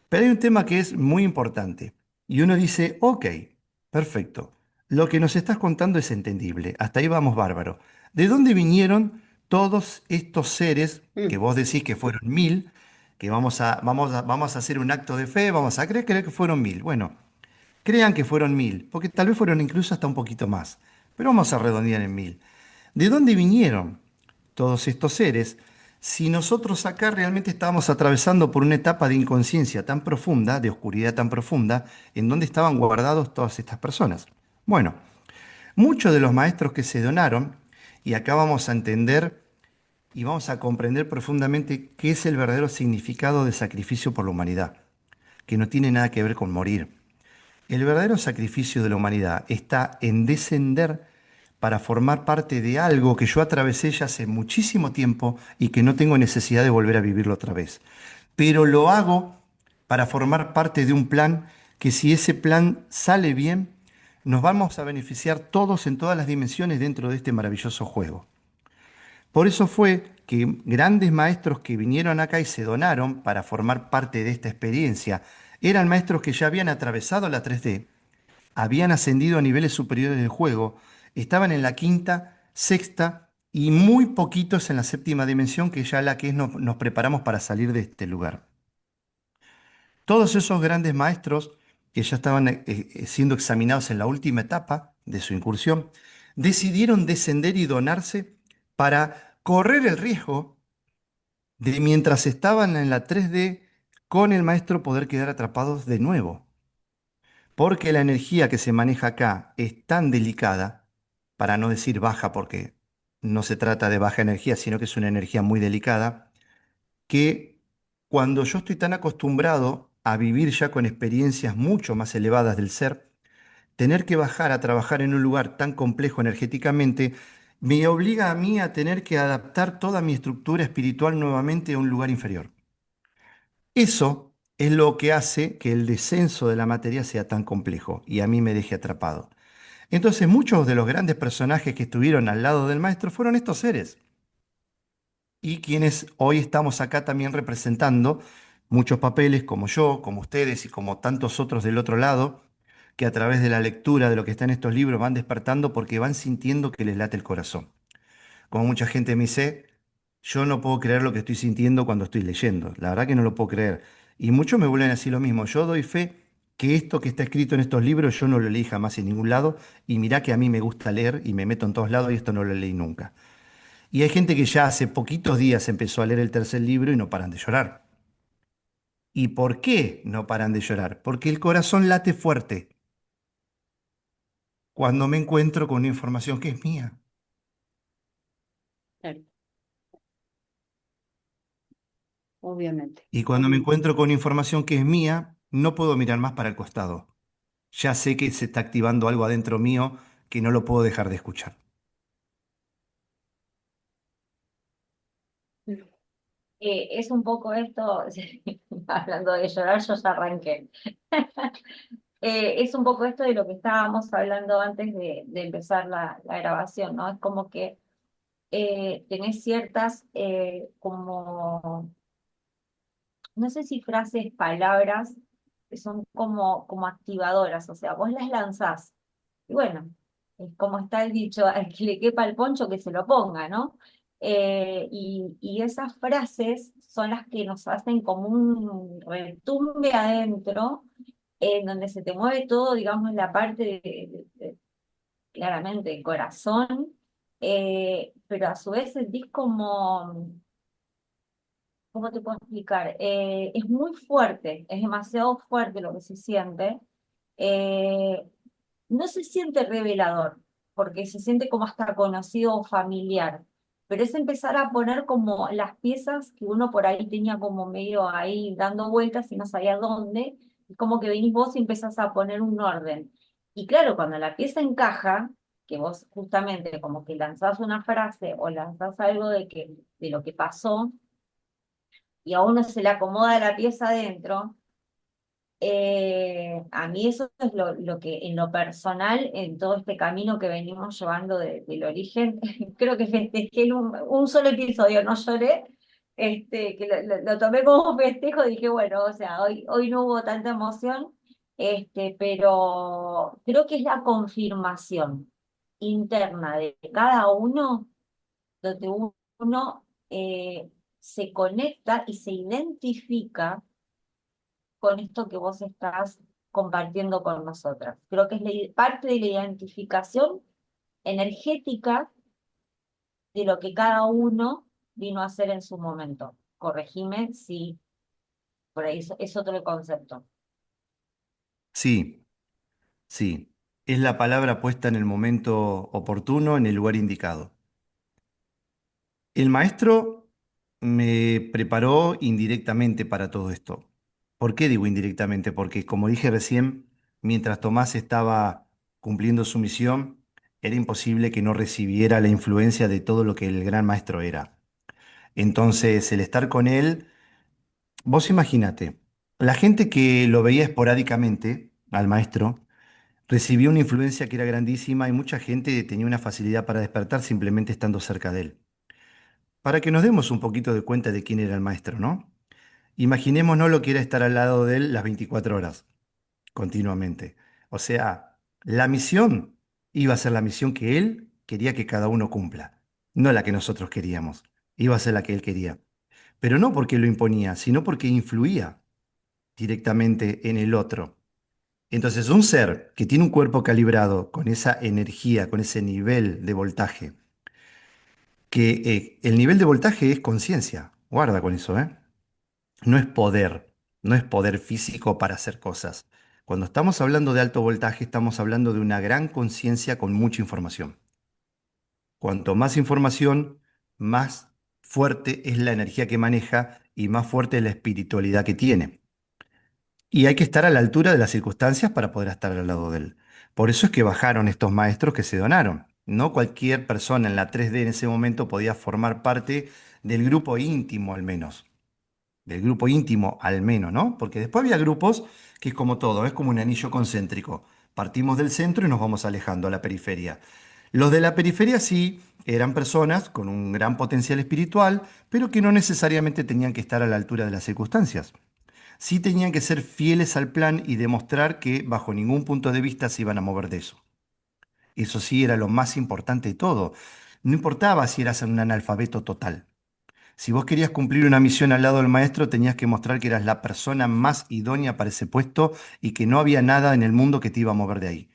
Pero hay un tema que es muy importante. Y uno dice, ok, perfecto. Lo que nos estás contando es entendible. Hasta ahí vamos bárbaro. ¿De dónde vinieron todos estos seres que Mm. vos decís que fueron 1000? Que vamos a hacer un acto de fe, vamos a creer que fueron 1000. Bueno, crean que fueron 1000, porque tal vez fueron incluso hasta un poquito más. Pero vamos a redondear en 1000. ¿De dónde vinieron todos estos seres si nosotros acá realmente estábamos atravesando por una etapa de inconsciencia tan profunda, de oscuridad tan profunda, en donde estaban guardados todas estas personas? Bueno, muchos de los maestros que se donaron, y acá vamos a entender y vamos a comprender profundamente qué es el verdadero significado de sacrificio por la humanidad, que no tiene nada que ver con morir. El verdadero sacrificio de la humanidad está en descender para formar parte de algo que yo atravesé ya hace muchísimo tiempo y que no tengo necesidad de volver a vivirlo otra vez. Pero lo hago para formar parte de un plan que, si ese plan sale bien, nos vamos a beneficiar todos en todas las dimensiones dentro de este maravilloso juego. Por eso fue que grandes maestros que vinieron acá y se donaron para formar parte de esta experiencia eran maestros que ya habían atravesado la 3D, habían ascendido a niveles superiores del juego, estaban en la quinta, sexta y muy poquitos en la séptima dimensión, que ya la que es nos preparamos para salir de este lugar. Todos esos grandes maestros que ya estaban siendo examinados en la última etapa de su incursión, decidieron descender y donarse para correr el riesgo de, mientras estaban en la 3D con el maestro, poder quedar atrapados de nuevo. Porque la energía que se maneja acá es tan delicada, para no decir baja, porque no se trata de baja energía, sino que es una energía muy delicada, que cuando yo estoy tan acostumbrado a vivir ya con experiencias mucho más elevadas del ser, tener que bajar a trabajar en un lugar tan complejo energéticamente, me obliga a mí a tener que adaptar toda mi estructura espiritual nuevamente a un lugar inferior. Eso es lo que hace que el descenso de la materia sea tan complejo y a mí me deje atrapado. Entonces, muchos de los grandes personajes que estuvieron al lado del maestro fueron estos seres, y quienes hoy estamos acá también representando muchos papeles, como yo, como ustedes y como tantos otros del otro lado, que a través de la lectura de lo que está en estos libros van despertando porque van sintiendo que les late el corazón. Como mucha gente me dice, yo no puedo creer lo que estoy sintiendo cuando estoy leyendo. La verdad que no lo puedo creer. Y muchos me vuelven a decir lo mismo. Yo doy fe que esto que está escrito en estos libros yo no lo leí jamás en ningún lado. Y mirá que a mí me gusta leer y me meto en todos lados y esto no lo leí nunca. Y hay gente que ya hace poquitos días empezó a leer el tercer libro y no paran de llorar. ¿Y por qué no paran de llorar? Porque el corazón late fuerte cuando me encuentro con una información que es mía. Claro, obviamente. Y cuando me encuentro con información que es mía, no puedo mirar más para el costado. Ya sé que se está activando algo adentro mío que no lo puedo dejar de escuchar. Es un poco esto, hablando de llorar, yo ya arranqué. Es un poco esto de lo que estábamos hablando antes de empezar la grabación, ¿no? Es como que tenés ciertas, como, no sé si frases, palabras, son como activadoras, o sea, vos las lanzás. Y bueno, es como está el dicho, al que le quepa el poncho que se lo ponga, ¿no? Y esas frases son las que nos hacen como un retumbe adentro, en donde se te mueve todo, digamos, la parte claramente el corazón, pero a su vez sentís como, ¿cómo te puedo explicar? Es muy fuerte, es demasiado fuerte lo que se siente. Eh, no se siente revelador, porque se siente como hasta conocido o familiar, pero es empezar a poner como las piezas que uno por ahí tenía como medio ahí dando vueltas y no sabía dónde, y como que venís vos y empezás a poner un orden. Y claro, cuando la pieza encaja, que vos justamente como que lanzás una frase o lanzás algo de lo que pasó, y a uno se le acomoda la pieza adentro, a mí eso es lo que en lo personal, en todo este camino que venimos llevando del origen, creo que festejé en un solo episodio, no lloré, que lo tomé como un festejo, dije, bueno, o sea, hoy no hubo tanta emoción, pero creo que es la confirmación interna de cada uno, donde uno se conecta y se identifica con esto que vos estás compartiendo con nosotras. Creo que es parte de la identificación energética de lo que cada uno vino a hacer en su momento. Corregime si por ahí es otro concepto. Sí, sí. Es la palabra puesta en el momento oportuno, en el lugar indicado. El maestro me preparó indirectamente para todo esto. ¿Por qué digo indirectamente? Porque, como dije recién, mientras Tomás estaba cumpliendo su misión, era imposible que no recibiera la influencia de todo lo que el gran maestro era. Entonces, el estar con él, vos imagínate, la gente que lo veía esporádicamente al maestro, recibió una influencia que era grandísima y mucha gente tenía una facilidad para despertar simplemente estando cerca de él. Para que nos demos un poquito de cuenta de quién era el maestro, ¿no? Imaginémonos lo que era estar al lado de él las 24 horas, continuamente. O sea, la misión iba a ser la misión que él quería que cada uno cumpla, no la que nosotros queríamos. Iba a ser la que él quería. Pero no porque lo imponía, sino porque influía directamente en el otro. Entonces, un ser que tiene un cuerpo calibrado con esa energía, con ese nivel de voltaje, que el nivel de voltaje es conciencia, guarda con eso, ¿eh? No es poder, no es poder físico para hacer cosas. Cuando estamos hablando de alto voltaje, estamos hablando de una gran conciencia con mucha información. Cuanto más información, más fuerte es la energía que maneja y más fuerte es la espiritualidad que tiene. Y hay que estar a la altura de las circunstancias para poder estar al lado de él. Por eso es que bajaron estos maestros que se donaron. No cualquier persona en la 3D en ese momento podía formar parte del grupo íntimo al menos. Del grupo íntimo al menos, ¿no? Porque después había grupos que es como todo, es como un anillo concéntrico. Partimos del centro y nos vamos alejando a la periferia. Los de la periferia sí eran personas con un gran potencial espiritual, pero que no necesariamente tenían que estar a la altura de las circunstancias. Sí tenían que ser fieles al plan y demostrar que bajo ningún punto de vista se iban a mover de eso. Eso sí era lo más importante de todo. No importaba si eras un analfabeto total. Si vos querías cumplir una misión al lado del maestro, tenías que mostrar que eras la persona más idónea para ese puesto y que no había nada en el mundo que te iba a mover de ahí.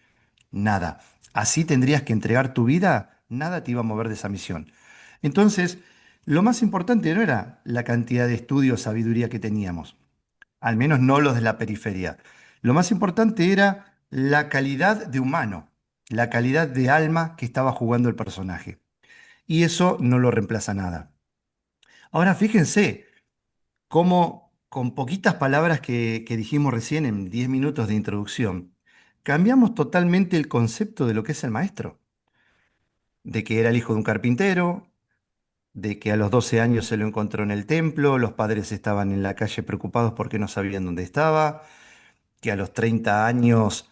Nada. Así tendrías que entregar tu vida, nada te iba a mover de esa misión. Entonces, lo más importante no era la cantidad de estudio o sabiduría que teníamos, al menos no los de la periferia. Lo más importante era la calidad de humano, la calidad de alma que estaba jugando el personaje. Y eso no lo reemplaza nada. Ahora fíjense cómo con poquitas palabras que dijimos recién en 10 minutos de introducción, cambiamos totalmente el concepto de lo que es el maestro, de que era el hijo de un carpintero, de que a los 12 años se lo encontró en el templo, los padres estaban en la calle preocupados porque no sabían dónde estaba, que a los 30 años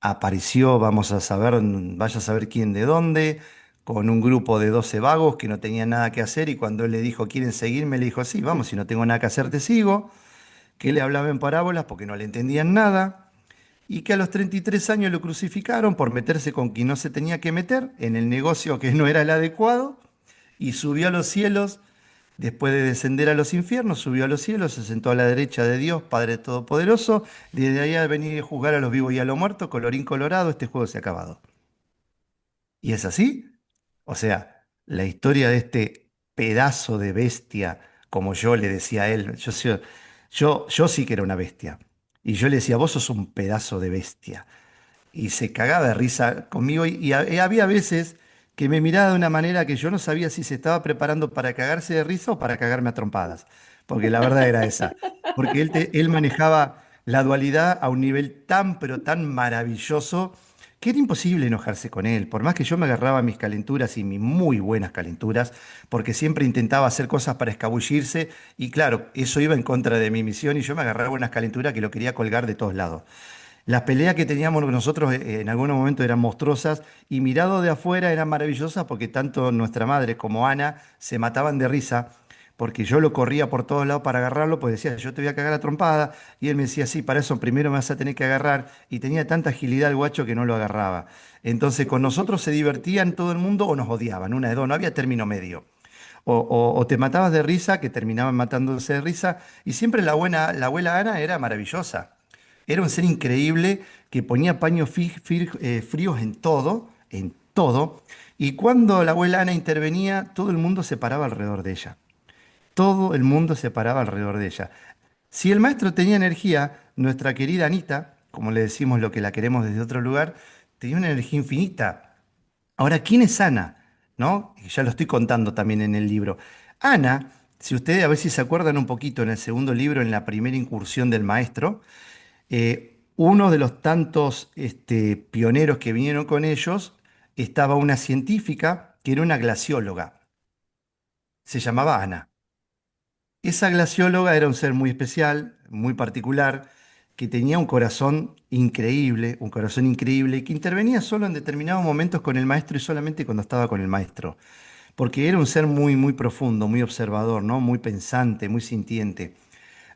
apareció, vamos a saber, vaya a saber quién de dónde, con un grupo de 12 vagos que no tenían nada que hacer y cuando él le dijo, ¿quieren seguirme? Le dijo, sí, vamos, si no tengo nada que hacer, te sigo. que le hablaba en parábolas porque no le entendían nada, y que a los 33 años lo crucificaron por meterse con quien no se tenía que meter, en el negocio que no era el adecuado, y subió a los cielos. Después de descender a los infiernos, subió a los cielos, se sentó a la derecha de Dios, Padre Todopoderoso. Desde ahí a venir a juzgar a los vivos y a los muertos, colorín colorado, este juego se ha acabado. ¿Y es así? O sea, la historia de este pedazo de bestia, como yo le decía a él, yo sí que era una bestia. Y yo le decía, vos sos un pedazo de bestia y se cagaba de risa conmigo y había veces que me miraba de una manera que yo no sabía si se estaba preparando para cagarse de risa o para cagarme a trompadas, porque la verdad era esa, porque él manejaba la dualidad a un nivel tan, pero tan maravilloso que era imposible enojarse con él, por más que yo me agarraba mis calenturas y mis muy buenas calenturas, porque siempre intentaba hacer cosas para escabullirse y claro, eso iba en contra de mi misión y yo me agarraba unas calenturas que lo quería colgar de todos lados. Las peleas que teníamos nosotros en algunos momentos eran monstruosas y mirado de afuera eran maravillosas porque tanto nuestra madre como Ana se mataban de risa porque yo lo corría por todos lados para agarrarlo, pues decía, yo te voy a cagar a trompada, y él me decía, sí, para eso primero me vas a tener que agarrar, y tenía tanta agilidad el guacho que no lo agarraba. Entonces con nosotros se divertían todo el mundo o nos odiaban, una de dos, no había término medio. O te matabas de risa, que terminaban matándose de risa, y siempre la abuela Ana era maravillosa. Era un ser increíble que ponía paños fríos en todo, y cuando la abuela Ana intervenía, todo el mundo se paraba alrededor de ella. Todo el mundo se paraba alrededor de ella. Si el maestro tenía energía, nuestra querida Anita, como le decimos lo que la queremos desde otro lugar, tenía una energía infinita. Ahora, ¿quién es Ana? ¿No? Y ya lo estoy contando también en el libro. Ana, si ustedes a ver si se acuerdan un poquito en el segundo libro, en la primera incursión del maestro, uno de los tantos pioneros que vinieron con ellos estaba una científica que era una glacióloga. Se llamaba Ana. Esa glacióloga era un ser muy especial, muy particular, que tenía un corazón increíble, y que intervenía solo en determinados momentos con el maestro y solamente cuando estaba con el maestro, porque era un ser muy, muy profundo, muy observador, ¿no? Muy pensante, muy sintiente.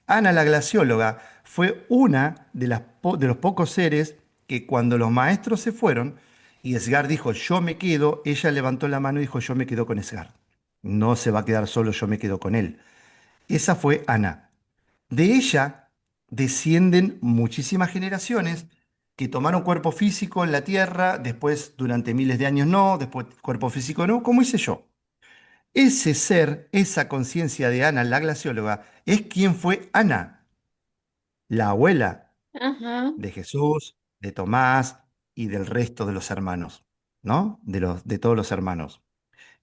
Ana, la glacióloga, fue una de los pocos seres que cuando los maestros se fueron y Esgar dijo, yo me quedo, ella levantó la mano y dijo, yo me quedo con Esgar. No se va a quedar solo, yo me quedo con él. Esa fue Ana. De ella descienden muchísimas generaciones que tomaron cuerpo físico en la Tierra, después durante miles de años no, después cuerpo físico no, como hice yo. Ese ser, esa conciencia de Ana, la glacióloga, es quien fue Ana, la abuela Ajá. de Jesús, de Tomás y del resto de los hermanos, ¿no? De todos los hermanos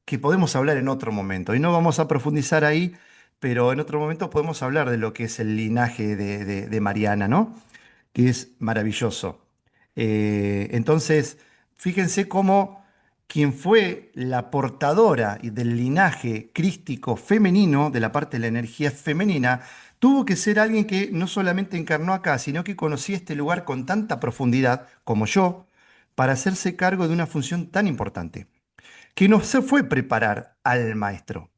que podemos hablar en otro momento. Y no vamos a profundizar ahí, pero en otro momento podemos hablar de lo que es el linaje de Mariana, ¿no? Que es maravilloso. Entonces, fíjense cómo quien fue la portadora y del linaje crístico femenino, de la parte de la energía femenina, tuvo que ser alguien que no solamente encarnó acá, sino que conocía este lugar con tanta profundidad como yo, para hacerse cargo de una función tan importante que no se fue preparar al maestro,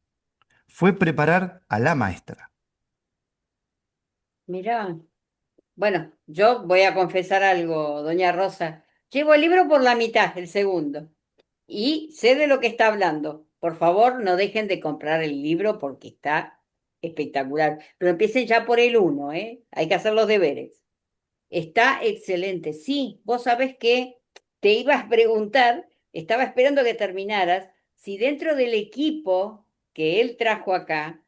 fue preparar a la maestra. Mirá. Bueno, yo voy a confesar algo, doña Rosa. Llevo el libro por la mitad, el segundo, y sé de lo que está hablando. Por favor, no dejen de comprar el libro porque está espectacular. Pero empiecen ya por el uno, ¿eh? Hay que hacer los deberes. Está excelente. Sí, vos sabés que te ibas a preguntar, estaba esperando que terminaras, si dentro del equipo que él trajo acá,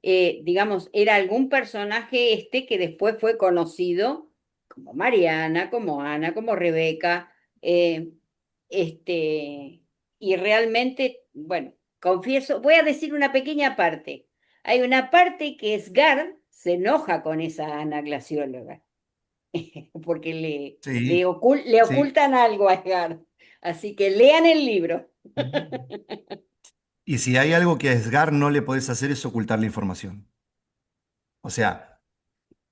digamos, era algún personaje que después fue conocido como Mariana, como Ana, como Rebeca, eh, este, y realmente, bueno, confieso, voy a decir una pequeña parte. Hay una parte que Sgar se enoja con esa Ana glacióloga porque Sí, le sí. ocultan algo a Edgar. Así que lean el libro. Y si hay algo que a Esgar no le podés hacer es ocultar la información. O sea,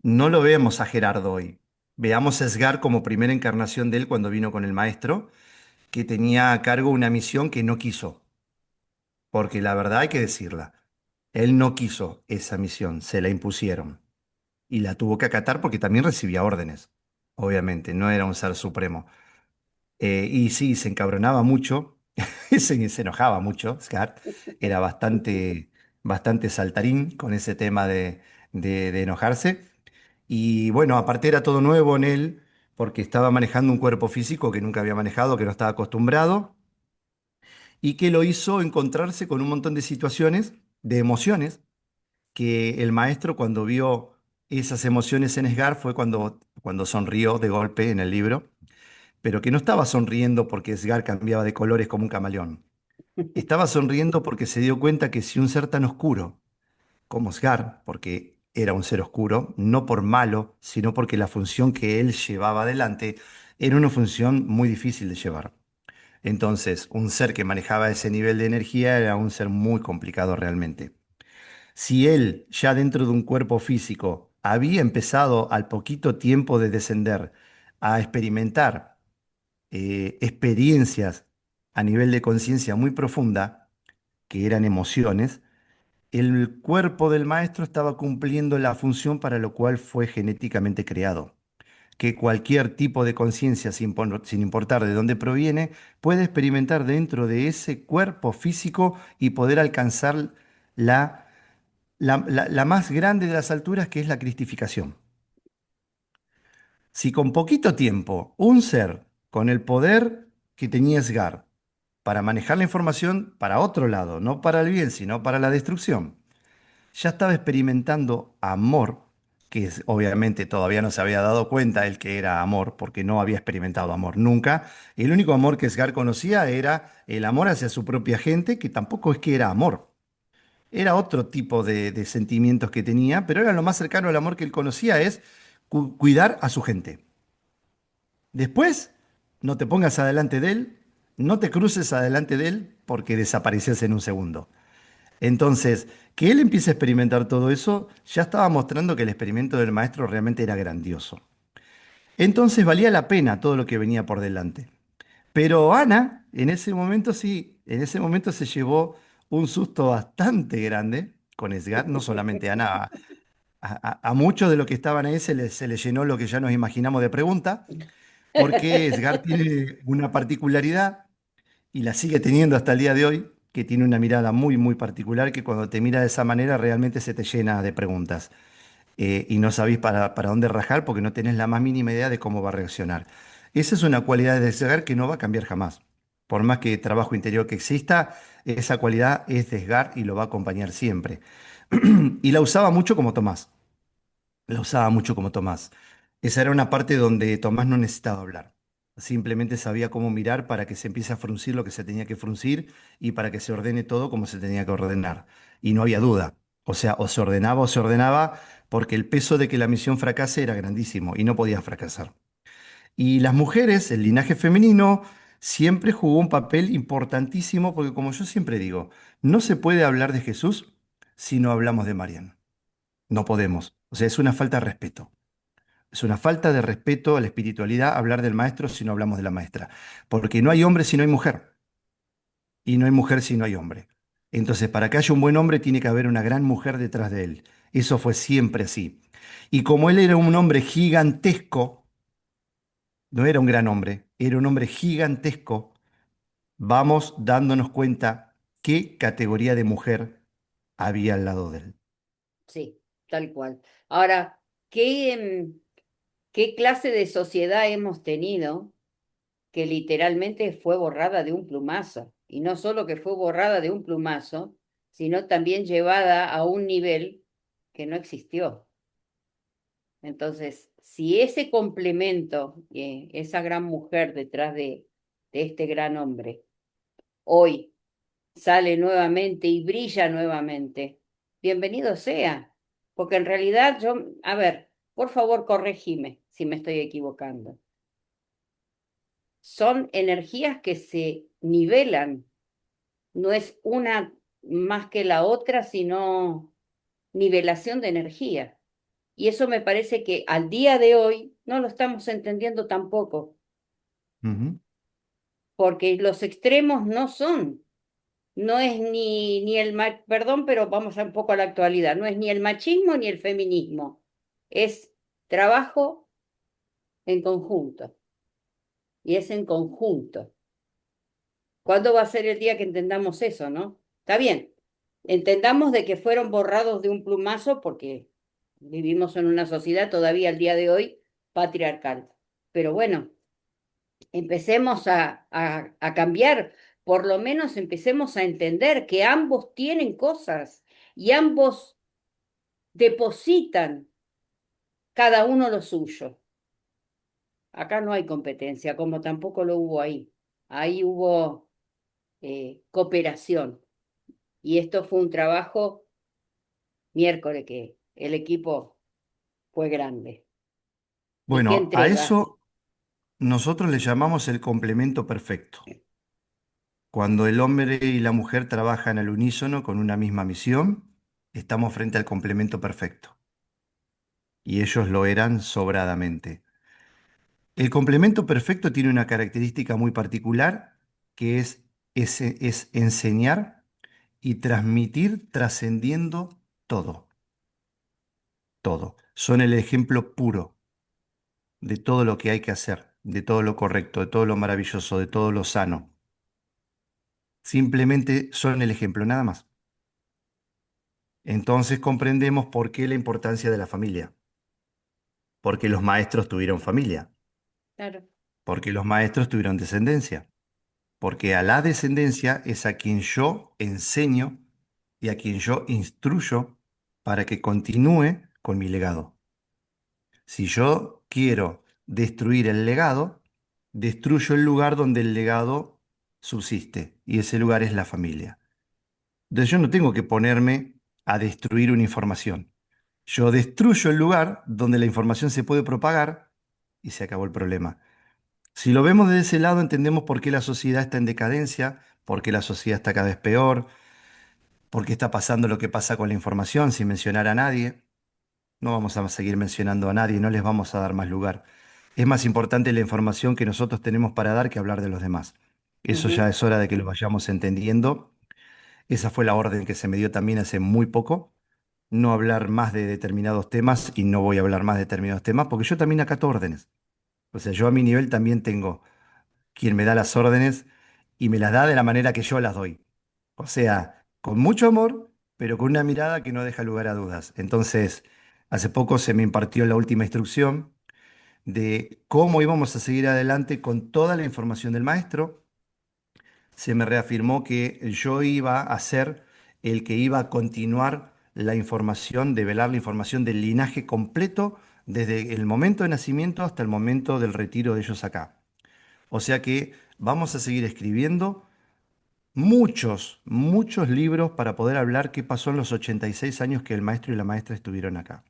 no lo vemos a Gerardo hoy. Veamos a Esgar como primera encarnación de él cuando vino con el maestro, que tenía a cargo una misión que no quiso, porque la verdad hay que decirla. Él no quiso esa misión, se la impusieron. y la tuvo que acatar porque también recibía órdenes, obviamente, no era un ser supremo. Y sí, se encabronaba mucho, se enojaba mucho, Scar, era bastante saltarín con ese tema de enojarse. Y bueno, aparte era todo nuevo en él, porque estaba manejando un cuerpo físico que nunca había manejado, que no estaba acostumbrado, y que lo hizo encontrarse con un montón de situaciones, de emociones, que el maestro cuando vio esas emociones en Sgar fue cuando sonrió de golpe en el libro, pero que no estaba sonriendo porque Sgar cambiaba de colores como un camaleón. Estaba sonriendo porque se dio cuenta que si un ser tan oscuro como Sgar, porque era un ser oscuro, no por malo, sino porque la función que él llevaba adelante era una función muy difícil de llevar. Entonces, un ser que manejaba ese nivel de energía era un ser muy complicado realmente. Si él, ya dentro de un cuerpo físico, había empezado al poquito tiempo de descender a experimentar experiencias a nivel de conciencia muy profunda, que eran emociones, el cuerpo del maestro estaba cumpliendo la función para lo cual fue genéticamente creado. Que cualquier tipo de conciencia, sin importar de dónde proviene, puede experimentar dentro de ese cuerpo físico y poder alcanzar la, la más grande de las alturas, que es la cristificación. Si con poquito tiempo un ser con el poder que tenía Sgar para manejar la información para otro lado, no para el bien, sino para la destrucción, ya estaba experimentando amor, obviamente todavía no se había dado cuenta él que era amor, porque no había experimentado amor nunca. El único amor que Sgar conocía era el amor hacia su propia gente, que tampoco es que era amor. Era otro tipo de sentimientos que tenía, pero era lo más cercano al amor que él conocía, es cuidar a su gente. Después, no te pongas adelante de él, no te cruces adelante de él, porque desapareces en un segundo. Entonces, que él empiece a experimentar todo eso, ya estaba mostrando que el experimento del maestro realmente era grandioso. Entonces valía la pena todo lo que venía por delante. Pero Ana, en ese momento sí, en ese momento se llevó un susto bastante grande con Edgar, no solamente Ana, a muchos de los que estaban ahí se les llenó lo que ya nos imaginamos de pregunta, porque Edgar tiene una particularidad y la sigue teniendo hasta el día de hoy, que tiene una mirada muy, muy particular, que cuando te mira de esa manera realmente se te llena de preguntas. Y no sabés para dónde rajar porque no tenés la más mínima idea de cómo va a reaccionar. Esa es una cualidad de Sgar que no va a cambiar jamás. Por más que trabajo interior que exista, esa cualidad es de Sgar y lo va a acompañar siempre. Y la usaba mucho como Tomás. La usaba mucho como Tomás. Esa era una parte donde Tomás no necesitaba hablar. Simplemente sabía cómo mirar para que se empiece a fruncir lo que se tenía que fruncir y para que se ordene todo como se tenía que ordenar. Y no había duda. O sea, o se ordenaba porque el peso de que la misión fracase era grandísimo y no podía fracasar. Y las mujeres, el linaje femenino, siempre jugó un papel importantísimo porque como yo siempre digo, no se puede hablar de Jesús si no hablamos de Mariana. No podemos. O sea, es una falta de respeto. Es una falta de respeto a la espiritualidad hablar del maestro si no hablamos de la maestra. Porque no hay hombre si no hay mujer. Y no hay mujer si no hay hombre. Entonces, para que haya un buen hombre, tiene que haber una gran mujer detrás de él. Eso fue siempre así. Y como él era un hombre gigantesco, no era un gran hombre, era un hombre gigantesco, vamos dándonos cuenta qué categoría de mujer había al lado de él. Sí, tal cual. Ahora, ¿qué clase de sociedad hemos tenido que literalmente fue borrada de un plumazo? Y no solo que fue borrada de un plumazo, sino también llevada a un nivel que no existió. Entonces, si ese complemento, esa gran mujer detrás de este gran hombre, hoy sale nuevamente y brilla nuevamente, bienvenido sea, porque en realidad yo, a ver, por favor, corregime si me estoy equivocando. Son energías que se nivelan, no es una más que la otra, sino nivelación de energía. Y eso me parece que al día de hoy no lo estamos entendiendo tampoco, Ujú. porque los extremos no son. No es ni perdón, pero vamos un poco a la actualidad, no es ni el machismo ni el feminismo. Es trabajo en conjunto y es en conjunto. ¿Cuándo va a ser el día que entendamos eso, no? Está bien, entendamos de que fueron borrados de un plumazo porque vivimos en una sociedad todavía al día de hoy patriarcal. Pero bueno, empecemos a cambiar, por lo menos empecemos a entender que ambos tienen cosas y ambos depositan cada uno lo suyo. Acá no hay competencia, como tampoco lo hubo ahí. Ahí hubo cooperación. Y esto fue un trabajo miércoles que el equipo fue grande. ¿Y qué Bueno, a entrega? eso nosotros le llamamos el complemento perfecto. Cuando el hombre y la mujer trabajan al unísono con una misma misión, estamos frente al complemento perfecto. Y ellos lo eran sobradamente. El complemento perfecto tiene una característica muy particular, que es enseñar y transmitir trascendiendo todo, todo. Son el ejemplo puro de todo lo que hay que hacer, de todo lo correcto, de todo lo maravilloso, de todo lo sano. Simplemente son el ejemplo, nada más. Entonces comprendemos por qué la importancia de la familia, porque los maestros tuvieron familia, Claro. porque los maestros tuvieron descendencia, porque a la descendencia es a quien yo enseño y a quien yo instruyo para que continúe con mi legado. Si yo quiero destruir el legado, destruyo el lugar donde el legado subsiste, y ese lugar es la familia. Entonces yo no tengo que ponerme a destruir una información. Yo destruyo el lugar donde la información se puede propagar y se acabó el problema. Si lo vemos de ese lado, entendemos por qué la sociedad está en decadencia, por qué la sociedad está cada vez peor, por qué está pasando lo que pasa con la información, sin mencionar a nadie. No vamos a seguir mencionando a nadie, no les vamos a dar más lugar. Es más importante la información que nosotros tenemos para dar que hablar de los demás. Eso ya Ujú, es hora de que lo vayamos entendiendo. Esa fue la orden que se me dio también hace muy poco. No hablar más de determinados temas, y no voy a hablar más de determinados temas porque yo también acato órdenes. O sea, yo a mi nivel también tengo quien me da las órdenes y me las da de la manera que yo las doy. O sea, con mucho amor, pero con una mirada que no deja lugar a dudas. Entonces, hace poco se me impartió la última instrucción de cómo íbamos a seguir adelante con toda la información del maestro. Se me reafirmó que yo iba a ser el que iba a continuar la información, develar la información del linaje completo desde el momento de nacimiento hasta el momento del retiro de ellos acá. O sea que vamos a seguir escribiendo muchos, muchos libros para poder hablar qué pasó en los 86 años que el maestro y la maestra estuvieron acá.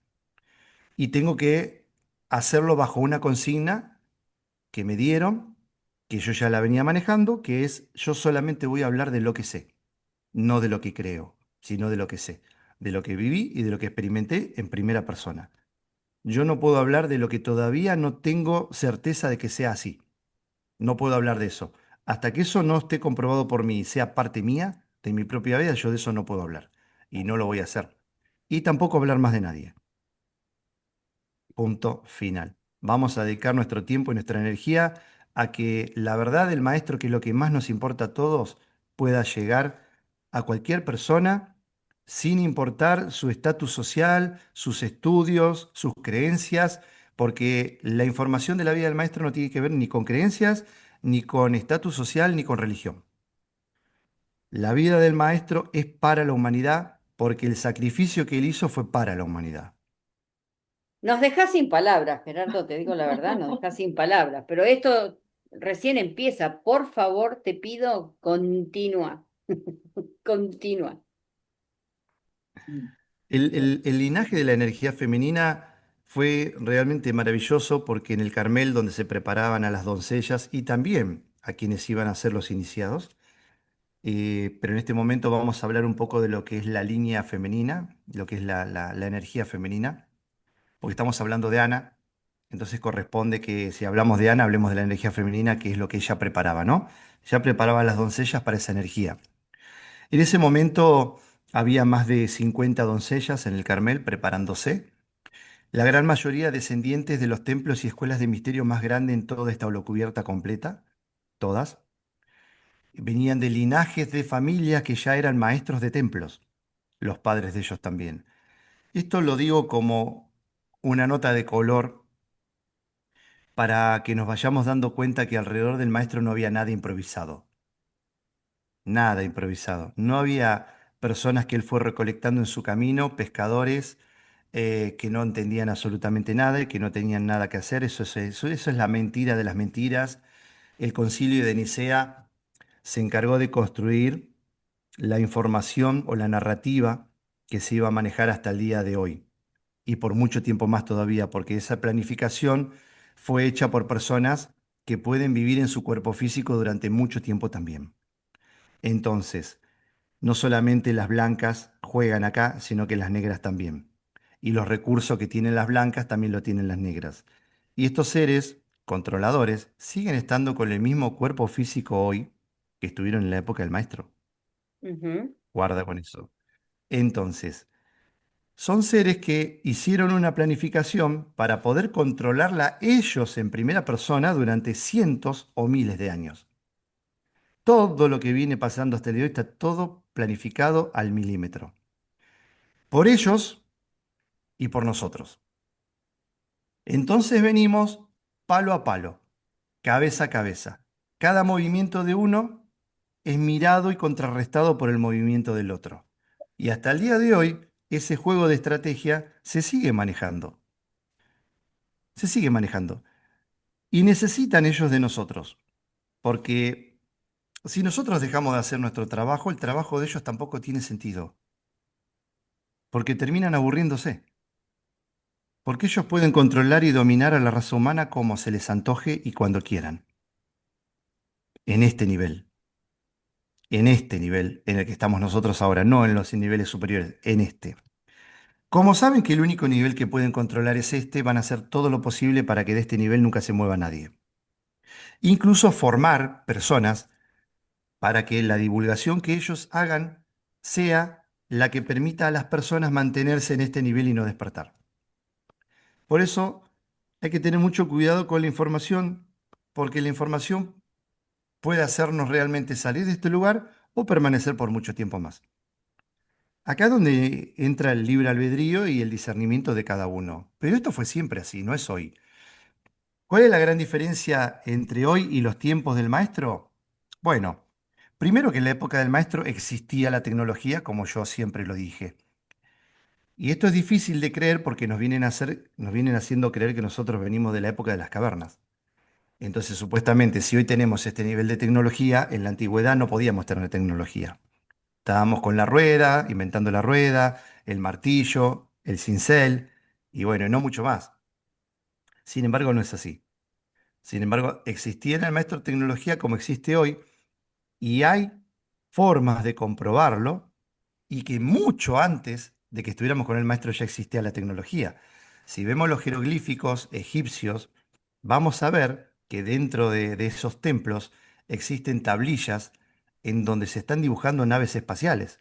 Y tengo que hacerlo bajo una consigna que me dieron, que yo ya la venía manejando, que es: yo solamente voy a hablar de lo que sé, no de lo que creo, sino de lo que sé, de lo que viví y de lo que experimenté en primera persona. Yo no puedo hablar de lo que todavía no tengo certeza de que sea así. No puedo hablar de eso. Hasta que eso no esté comprobado por mí y sea parte mía, de mi propia vida, yo de eso no puedo hablar. Y no lo voy a hacer. Y tampoco hablar más de nadie. Punto final. Vamos a dedicar nuestro tiempo y nuestra energía a que la verdad del maestro, que es lo que más nos importa a todos, pueda llegar a cualquier persona sin importar su estatus social, sus estudios, sus creencias, porque la información de la vida del maestro no tiene que ver ni con creencias, ni con estatus social, ni con religión. La vida del maestro es para la humanidad porque el sacrificio que él hizo fue para la humanidad. nos deja sin palabras, Gerardo, te digo la verdad, nos deja sin palabras, pero esto recién empieza. Por favor, te pido, continúa, continúa. El linaje de la energía femenina fue realmente maravilloso porque en el Carmel, donde se preparaban a las doncellas y también a quienes iban a ser los iniciados, pero en este momento vamos a hablar un poco de lo que es la línea femenina, lo que es la energía femenina, porque estamos hablando de Ana, entonces corresponde que si hablamos de Ana, hablemos de la energía femenina, que es lo que ella preparaba, ¿no? Ella preparaba a las doncellas para esa energía. En ese momento había más de 50 doncellas en el Carmel preparándose. La gran mayoría descendientes de los templos y escuelas de misterio más grandes en toda esta holocubierta completa, todas, venían de linajes de familias que ya eran maestros de templos, los padres de ellos también. Esto lo digo como una nota de color para que nos vayamos dando cuenta que alrededor del maestro no había nada improvisado, nada improvisado. No había personas que él fue recolectando en su camino, pescadores que no entendían absolutamente nada y que no tenían nada que hacer. Eso es la mentira de las mentiras. El concilio de Nicea se encargó de construir la información o la narrativa que se iba a manejar hasta el día de hoy y por mucho tiempo más todavía, porque esa planificación fue hecha por personas que pueden vivir en su cuerpo físico durante mucho tiempo también. Entonces, no solamente las blancas juegan acá, sino que las negras también. Y los recursos que tienen las blancas también lo tienen las negras. Y estos seres controladores siguen estando con el mismo cuerpo físico hoy que estuvieron en la época del maestro. Ujú, Guarda con eso. Entonces, son seres que hicieron una planificación para poder controlarla ellos en primera persona durante cientos o miles de años. Todo lo que viene pasando hasta el día de hoy está todo planificado al milímetro. Por ellos y por nosotros. Entonces venimos palo a palo, cabeza a cabeza. Cada movimiento de uno es mirado y contrarrestado por el movimiento del otro. Y hasta el día de hoy, ese juego de estrategia se sigue manejando. Se sigue manejando. Y necesitan ellos de nosotros, porque si nosotros dejamos de hacer nuestro trabajo, el trabajo de ellos tampoco tiene sentido, porque terminan aburriéndose, porque ellos pueden controlar y dominar a la raza humana como se les antoje y cuando quieran, en este nivel en el que estamos nosotros ahora, no en los niveles superiores, en este. Como saben que el único nivel que pueden controlar es este, van a hacer todo lo posible para que de este nivel nunca se mueva nadie. Incluso formar personas para que la divulgación que ellos hagan sea la que permita a las personas mantenerse en este nivel y no despertar. Por eso hay que tener mucho cuidado con la información, porque la información puede hacernos realmente salir de este lugar o permanecer por mucho tiempo más. Acá es donde entra el libre albedrío y el discernimiento de cada uno. Pero esto fue siempre así, no es hoy. ¿Cuál es la gran diferencia entre hoy y los tiempos del maestro? Bueno, primero que en la época del maestro existía la tecnología, como yo siempre lo dije. Y esto es difícil de creer porque nos vienen haciendo creer que nosotros venimos de la época de las cavernas. Entonces, supuestamente, si hoy tenemos este nivel de tecnología, en la antigüedad no podíamos tener tecnología. Estábamos con la rueda, inventando la rueda, el martillo, el cincel, y bueno, y no mucho más. Sin embargo, no es así. Sin embargo, existía en el maestro tecnología como existe hoy, y hay formas de comprobarlo y que mucho antes de que estuviéramos con el maestro ya existía la tecnología. Si vemos los jeroglíficos egipcios, vamos a ver que dentro de esos templos existen tablillas en donde se están dibujando naves espaciales,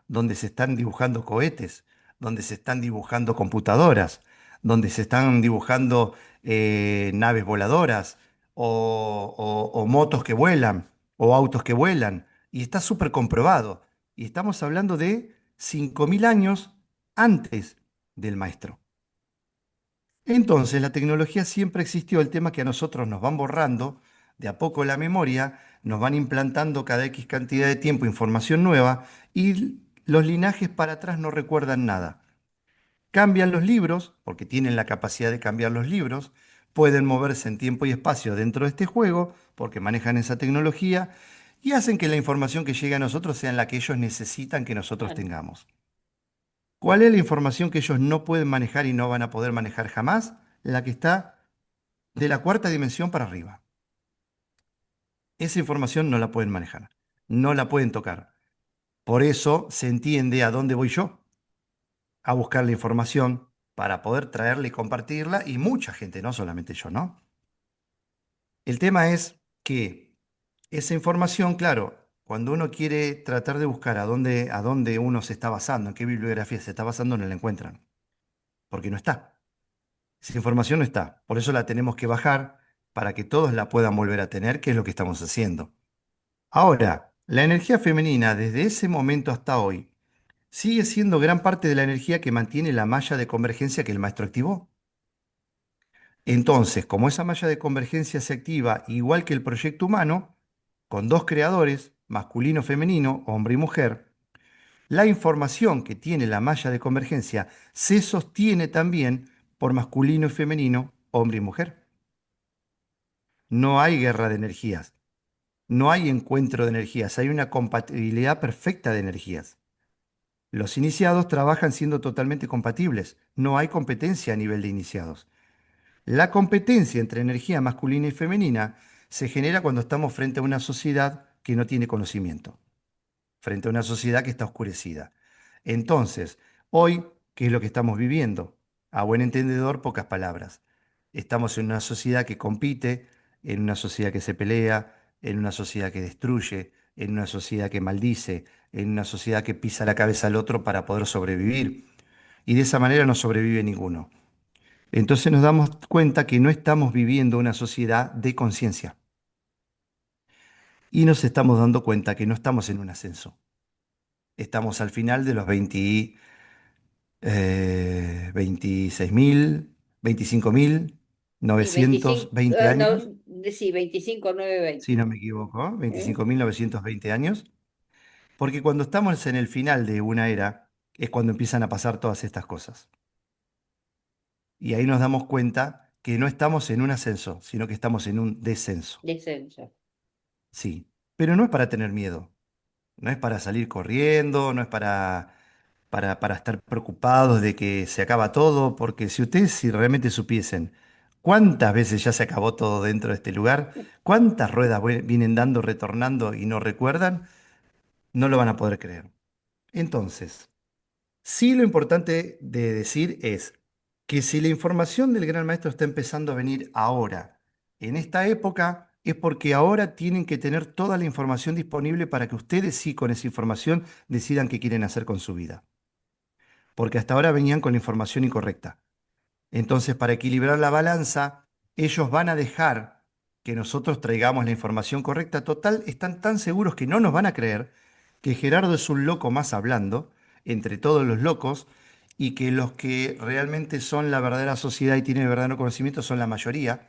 donde se están dibujando cohetes, donde se están dibujando computadoras, donde se están dibujando naves voladoras o motos que vuelan o autos que vuelan. Y está súper comprobado. Y estamos hablando de 5.000 años antes del maestro. Entonces, la tecnología siempre existió. El tema es que a nosotros nos van borrando de a poco la memoria, nos van implantando cada X cantidad de tiempo información nueva y los linajes para atrás no recuerdan nada. Cambian los libros, porque tienen la capacidad de cambiar los libros, pueden moverse en tiempo y espacio dentro de este juego, porque manejan esa tecnología, y hacen que la información que llegue a nosotros sea la que ellos necesitan que nosotros claro. tengamos. ¿Cuál es la información que ellos no pueden manejar y no van a poder manejar jamás? La que está de la cuarta dimensión para arriba. Esa información no la pueden manejar, no la pueden tocar. Por eso se entiende a dónde voy yo, a buscar la información para poder traerla y compartirla, y mucha gente, no solamente yo, ¿no? El tema es que esa información, claro, cuando uno quiere tratar de buscar a dónde uno se está basando, en qué bibliografía se está basando, no la encuentran, porque no está. Esa información no está. Por eso la tenemos que bajar para que todos la puedan volver a tener, que es lo que estamos haciendo. Ahora, la energía femenina desde ese momento hasta hoy sigue siendo gran parte de la energía que mantiene la malla de convergencia que el maestro activó. Entonces, como esa malla de convergencia se activa igual que el proyecto humano, con dos creadores, masculino-femenino, hombre y mujer, la información que tiene la malla de convergencia se sostiene también por masculino y femenino, hombre y mujer. No hay guerra de energías, no hay encuentro de energías, hay una compatibilidad perfecta de energías. Los iniciados trabajan siendo totalmente compatibles, no hay competencia a nivel de iniciados. La competencia entre energía masculina y femenina se genera cuando estamos frente a una sociedad que no tiene conocimiento, frente a una sociedad que está oscurecida. Entonces, hoy, ¿qué es lo que estamos viviendo? A buen entendedor, pocas palabras. Estamos en una sociedad que compite, en una sociedad que se pelea, en una sociedad que destruye, en una sociedad que maldice, en una sociedad que pisa la cabeza al otro para poder sobrevivir. Y de esa manera no sobrevive ninguno. Entonces nos damos cuenta que no estamos viviendo una sociedad de conciencia y nos estamos dando cuenta que no estamos en un ascenso. Estamos al final de los 26.000, Sí, 25, 25.920 no, años, sí, 25, 9, si 20. no me equivoco, ¿Eh? 25.920 años, porque cuando estamos en el final de una era es cuando empiezan a pasar todas estas cosas. Y ahí nos damos cuenta que no estamos en un ascenso, sino que estamos en un descenso. Descenso. Sí, pero no es para tener miedo. No es para salir corriendo, no es para estar preocupados de que se acaba todo, porque si realmente supiesen cuántas veces ya se acabó todo dentro de este lugar, cuántas ruedas vienen dando, retornando y no recuerdan, no lo van a poder creer. Entonces, sí lo importante de decir es que si la información del gran maestro está empezando a venir ahora, en esta época, es porque ahora tienen que tener toda la información disponible para que ustedes sí con esa información decidan qué quieren hacer con su vida. Porque hasta ahora venían con la información incorrecta. Entonces, para equilibrar la balanza, ellos van a dejar que nosotros traigamos la información correcta. Total, están tan seguros que no nos van a creer que Gerardo es un loco más hablando, entre todos los locos, y que los que realmente son la verdadera sociedad y tienen el verdadero conocimiento son la mayoría,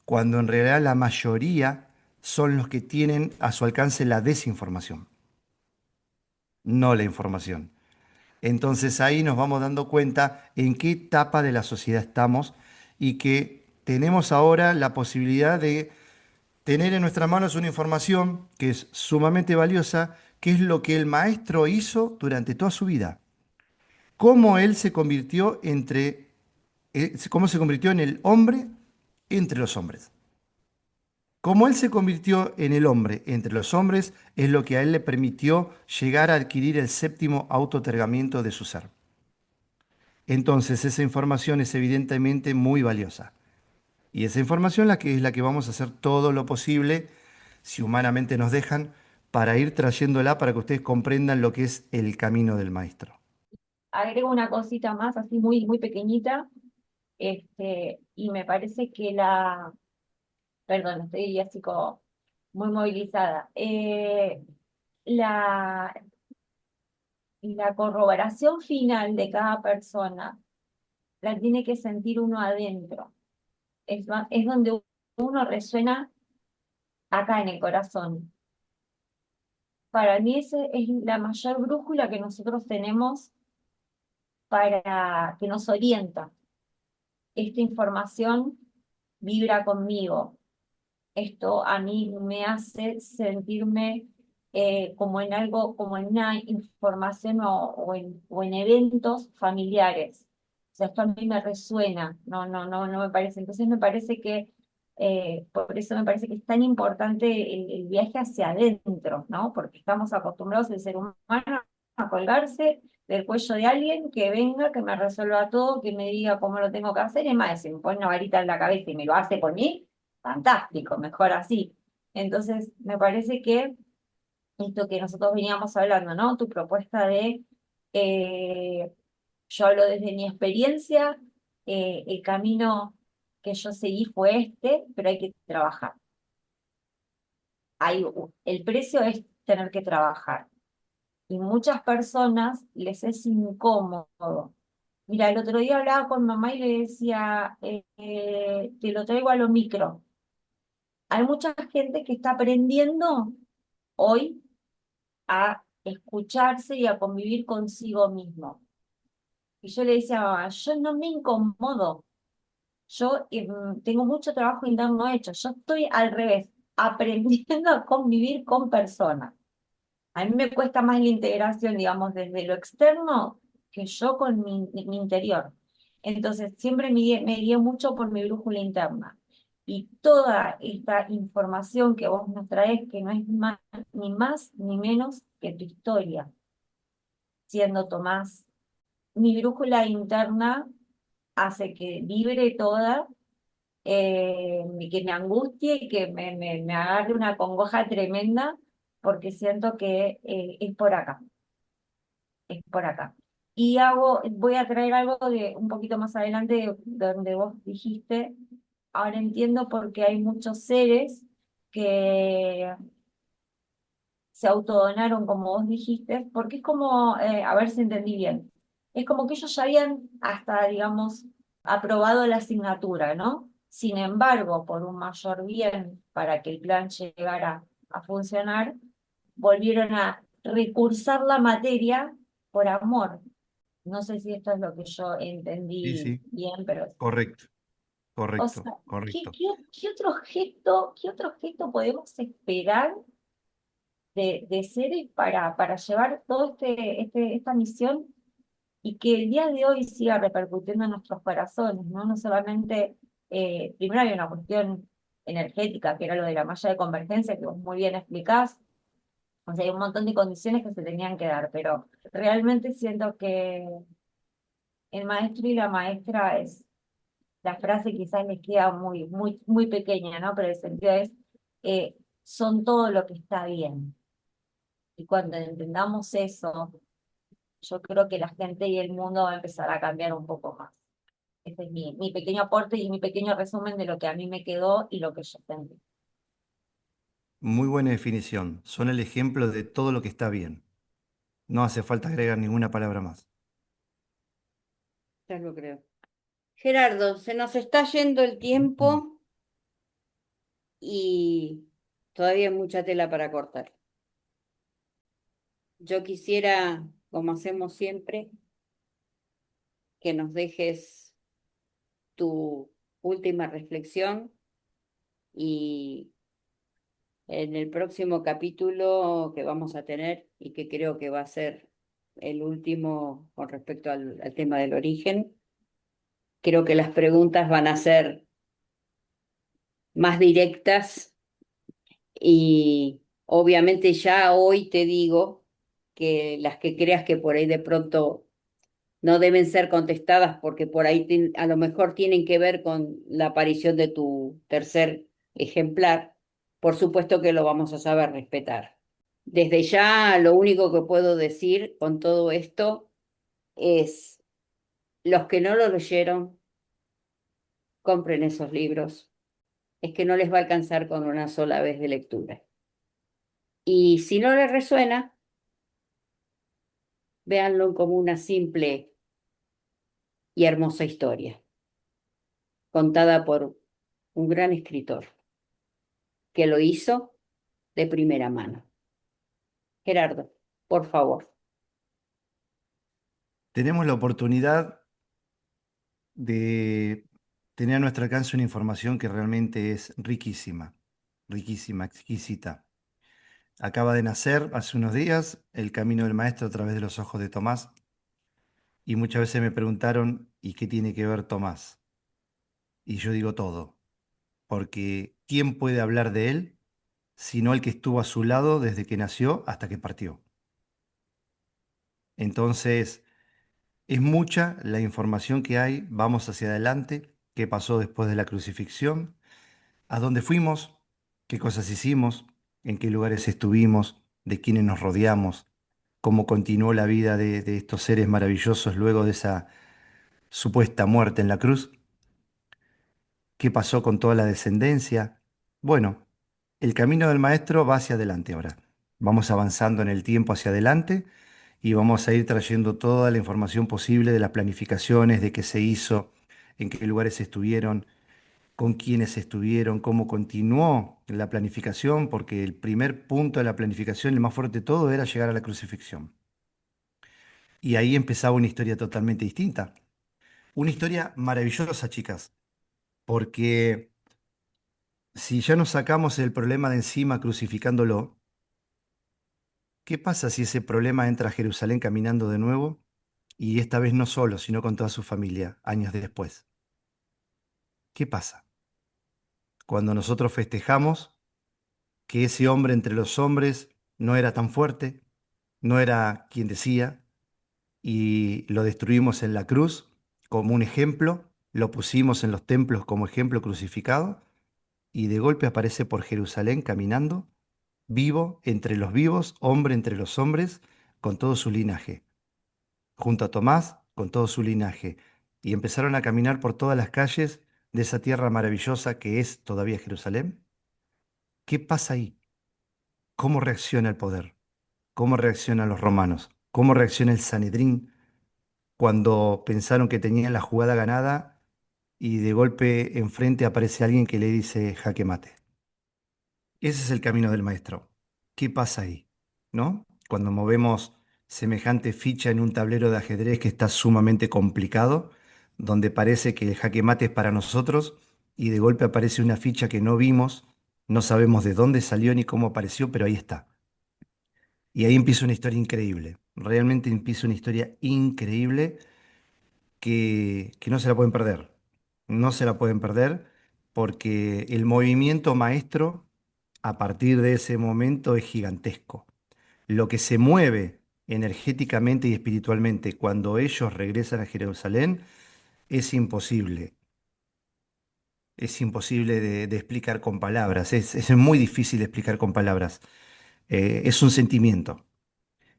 cuando en realidad la mayoría son los que tienen a su alcance la desinformación, no la información. Entonces ahí nos vamos dando cuenta en qué etapa de la sociedad estamos y que tenemos ahora la posibilidad de tener en nuestras manos una información que es sumamente valiosa, que es lo que el maestro hizo durante toda su vida. Cómo él se convirtió cómo se convirtió en el hombre entre los hombres. Cómo él se convirtió en el hombre entre los hombres es lo que a él le permitió llegar a adquirir el séptimo autotergamiento de su ser. Entonces, esa información es evidentemente muy valiosa. Y esa información es la que vamos a hacer todo lo posible, si humanamente nos dejan, para ir trayéndola para que ustedes comprendan lo que es el camino del maestro. Agrego una cosita más, así muy, muy pequeñita, y me parece que perdón, estoy así como muy movilizada. La, la corroboración final de cada persona la tiene que sentir uno adentro. Es donde uno resuena acá en el corazón. Para mí esa es la mayor brújula que nosotros tenemos para que nos orienta. Esta información vibra conmigo. Esto a mí me hace sentirme como en algo, como en una información o en eventos familiares. O sea, esto a mí me resuena, no me parece. Entonces me parece que, por eso me parece que es tan importante el viaje hacia adentro, ¿no? Porque estamos acostumbrados el ser humano a colgarse del cuello de alguien que venga, que me resuelva todo, que me diga cómo lo tengo que hacer, y más, si me pone una varita en la cabeza y me lo hace por mí, fantástico, mejor así. Entonces, me parece que esto que nosotros veníamos hablando, ¿no? Tu propuesta de, yo hablo desde mi experiencia, el camino que yo seguí fue este, pero hay que trabajar. El precio es tener que trabajar. Y muchas personas les es incómodo. Mira, el otro día hablaba con mamá y le decía, te lo traigo a lo micro. Hay mucha gente que está aprendiendo hoy a escucharse y a convivir consigo mismo. Y yo le decía a mamá, yo no me incomodo, yo tengo mucho trabajo interno hecho, yo estoy al revés, aprendiendo a convivir con personas. A mí me cuesta más la integración, digamos, desde lo externo que yo con mi interior. Entonces, siempre me guío mucho por mi brújula interna. Y toda esta información que vos nos traes, que no es ni más ni menos que tu historia, siendo Tomás, mi brújula interna hace que vibre toda, que me angustie y que me agarre una congoja tremenda, porque siento que es por acá, es por acá. Y voy a traer algo de un poquito más adelante, donde vos dijiste, ahora entiendo por qué hay muchos seres que se autodonaron, como vos dijiste, porque es como, a ver si entendí bien, es como que ellos ya habían hasta, digamos, aprobado la asignatura, ¿no? Sin embargo, por un mayor bien, para que el plan llegara a funcionar, volvieron a recursar la materia por amor. No sé si esto es lo que yo Sí, entendí sí, bien, pero correcto, o correcto, sea, correcto. qué otro gesto podemos esperar de seres para llevar toda esta misión y que el día de hoy siga repercutiendo en nuestros corazones, ¿no? No solamente, primero hay una cuestión energética, que era lo de la malla de convergencia, que vos muy bien explicás, o sea, hay un montón de condiciones que se tenían que dar, pero realmente siento que el maestro y la maestra la frase quizás les queda muy pequeña, ¿no? Pero el sentido es, son todo lo que está bien. Y cuando entendamos eso, yo creo que la gente y el mundo va a empezar a cambiar un poco más. Este es mi pequeño aporte y mi pequeño resumen de lo que a mí me quedó y lo que yo sentí. Muy buena definición. Son el ejemplo de todo lo que está bien. No hace falta agregar ninguna palabra más. Ya lo creo. Gerardo, se nos está yendo el Mm. tiempo y todavía hay mucha tela para cortar. Yo quisiera, como hacemos siempre, que nos dejes tu última reflexión y en el próximo capítulo que vamos a tener y que creo que va a ser el último con respecto al tema del origen, creo que las preguntas van a ser más directas y obviamente ya hoy te digo que las que creas que por ahí de pronto no deben ser contestadas porque por ahí a lo mejor tienen que ver con la aparición de tu tercer ejemplar, por supuesto que lo vamos a saber respetar. Desde ya, lo único que puedo decir con todo esto es, los que no lo leyeron, compren esos libros. Es que no les va a alcanzar con una sola vez de lectura. Y si no les resuena, véanlo como una simple y hermosa historia, contada por un gran escritor que lo hizo de primera mano. Gerardo, por favor. Tenemos la oportunidad de tener a nuestro alcance una información que realmente es riquísima, riquísima, exquisita. Acaba de nacer hace unos días El Camino del Maestro a través de los ojos de Tomás y muchas veces me preguntaron, ¿y qué tiene que ver Tomás? Y yo digo todo, porque ¿quién puede hablar de él sino el que estuvo a su lado desde que nació hasta que partió? Entonces, es mucha la información que hay, vamos hacia adelante, qué pasó después de la crucifixión, a dónde fuimos, qué cosas hicimos, en qué lugares estuvimos, de quiénes nos rodeamos, cómo continuó la vida de estos seres maravillosos luego supuesta muerte en la cruz. ¿Qué pasó con toda la descendencia? Bueno, el camino del maestro va hacia adelante ahora. Vamos avanzando en el tiempo hacia adelante y vamos a ir trayendo toda la información posible de las planificaciones, de qué se hizo, en qué lugares estuvieron, con quiénes estuvieron, cómo continuó la planificación, porque el primer punto de la planificación, el más fuerte de todo, era llegar a la crucifixión. Y ahí empezaba una historia totalmente distinta. Una historia maravillosa, chicas, porque si ya nos sacamos el problema de encima crucificándolo, ¿qué pasa si ese problema entra a Jerusalén caminando de nuevo? Y esta vez no solo, sino con toda su familia, años después. ¿Qué pasa? Cuando nosotros festejamos que ese hombre entre los hombres no era tan fuerte, no era quien decía, y lo destruimos en la cruz como un ejemplo, lo pusimos en los templos como ejemplo crucificado, y de golpe aparece por Jerusalén caminando, vivo entre los vivos, hombre entre los hombres, con todo su linaje, junto a Tomás, con todo su linaje, y empezaron a caminar por todas las calles de esa tierra maravillosa que es todavía Jerusalén. ¿Qué pasa ahí? ¿Cómo reacciona el poder? ¿Cómo reaccionan los romanos? ¿Cómo reacciona el Sanedrín cuando pensaron que tenían la jugada ganada y de golpe enfrente aparece alguien que le dice jaque mate? Ese es el camino del maestro. ¿Qué pasa ahí? ¿No? Cuando movemos semejante ficha en un tablero de ajedrez que está sumamente complicado, donde parece que el jaque mate es para nosotros y de golpe aparece una ficha que no vimos, no sabemos de dónde salió ni cómo apareció, pero ahí está. Y ahí empieza una historia increíble. Realmente empieza una historia increíble que no se la pueden perder. No se la pueden perder porque el movimiento maestro a partir de ese momento es gigantesco. Lo que se mueve energéticamente y espiritualmente cuando ellos regresan a Jerusalén es imposible. Es imposible de explicar con palabras. Es muy difícil de explicar con palabras. Es un sentimiento.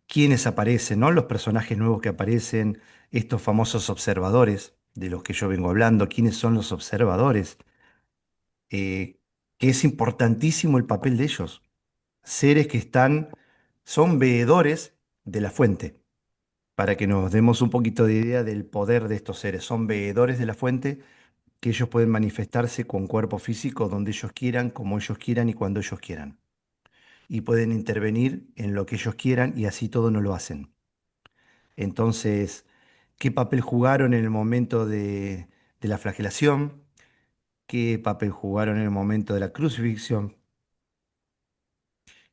Quiénes aparecen, ¿no? Los personajes nuevos que aparecen, estos famosos observadores de los que yo vengo hablando, quiénes son los observadores, Eh, que es importantísimo el papel de ellos, seres que son veedores de la fuente, para que nos demos un poquito de idea del poder de estos seres, son veedores de la fuente, que ellos pueden manifestarse con cuerpo físico donde ellos quieran, como ellos quieran y cuando ellos quieran, y pueden intervenir en lo que ellos quieran y así todo no lo hacen. Entonces, ¿qué papel jugaron en el momento de la flagelación? ¿Qué papel jugaron en el momento de la crucifixión?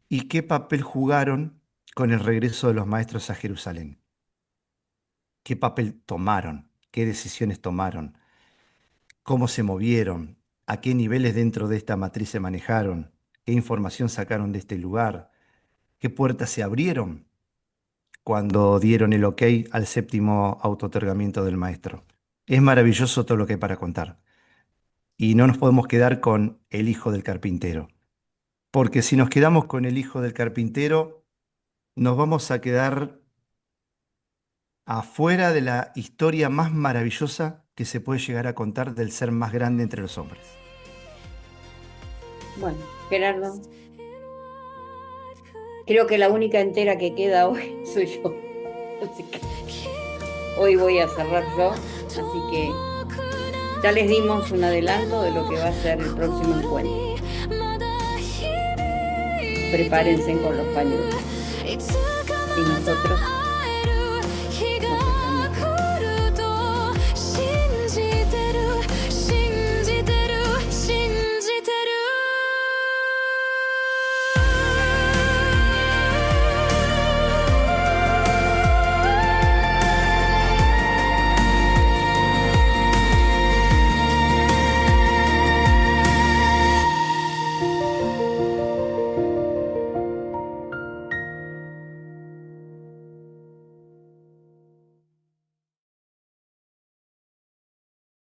¿Y qué papel jugaron con el regreso de los maestros a Jerusalén? ¿Qué papel tomaron? ¿Qué decisiones tomaron? ¿Cómo se movieron? ¿A qué niveles dentro de esta matriz se manejaron? ¿Qué información sacaron de este lugar? ¿Qué puertas se abrieron cuando dieron el ok al séptimo autootorgamiento del maestro? Es maravilloso todo lo que hay para contar. Y no nos podemos quedar con el hijo del carpintero, porque si nos quedamos con el hijo del carpintero, nos vamos a quedar afuera de la historia más maravillosa que se puede llegar a contar del ser más grande entre los hombres. Bueno, Gerardo, creo que la única entera que queda hoy soy yo. Así que hoy voy a cerrar yo, así que ya les dimos un adelanto de lo que va a ser el próximo encuentro. Prepárense con los pañuelos. Y nosotros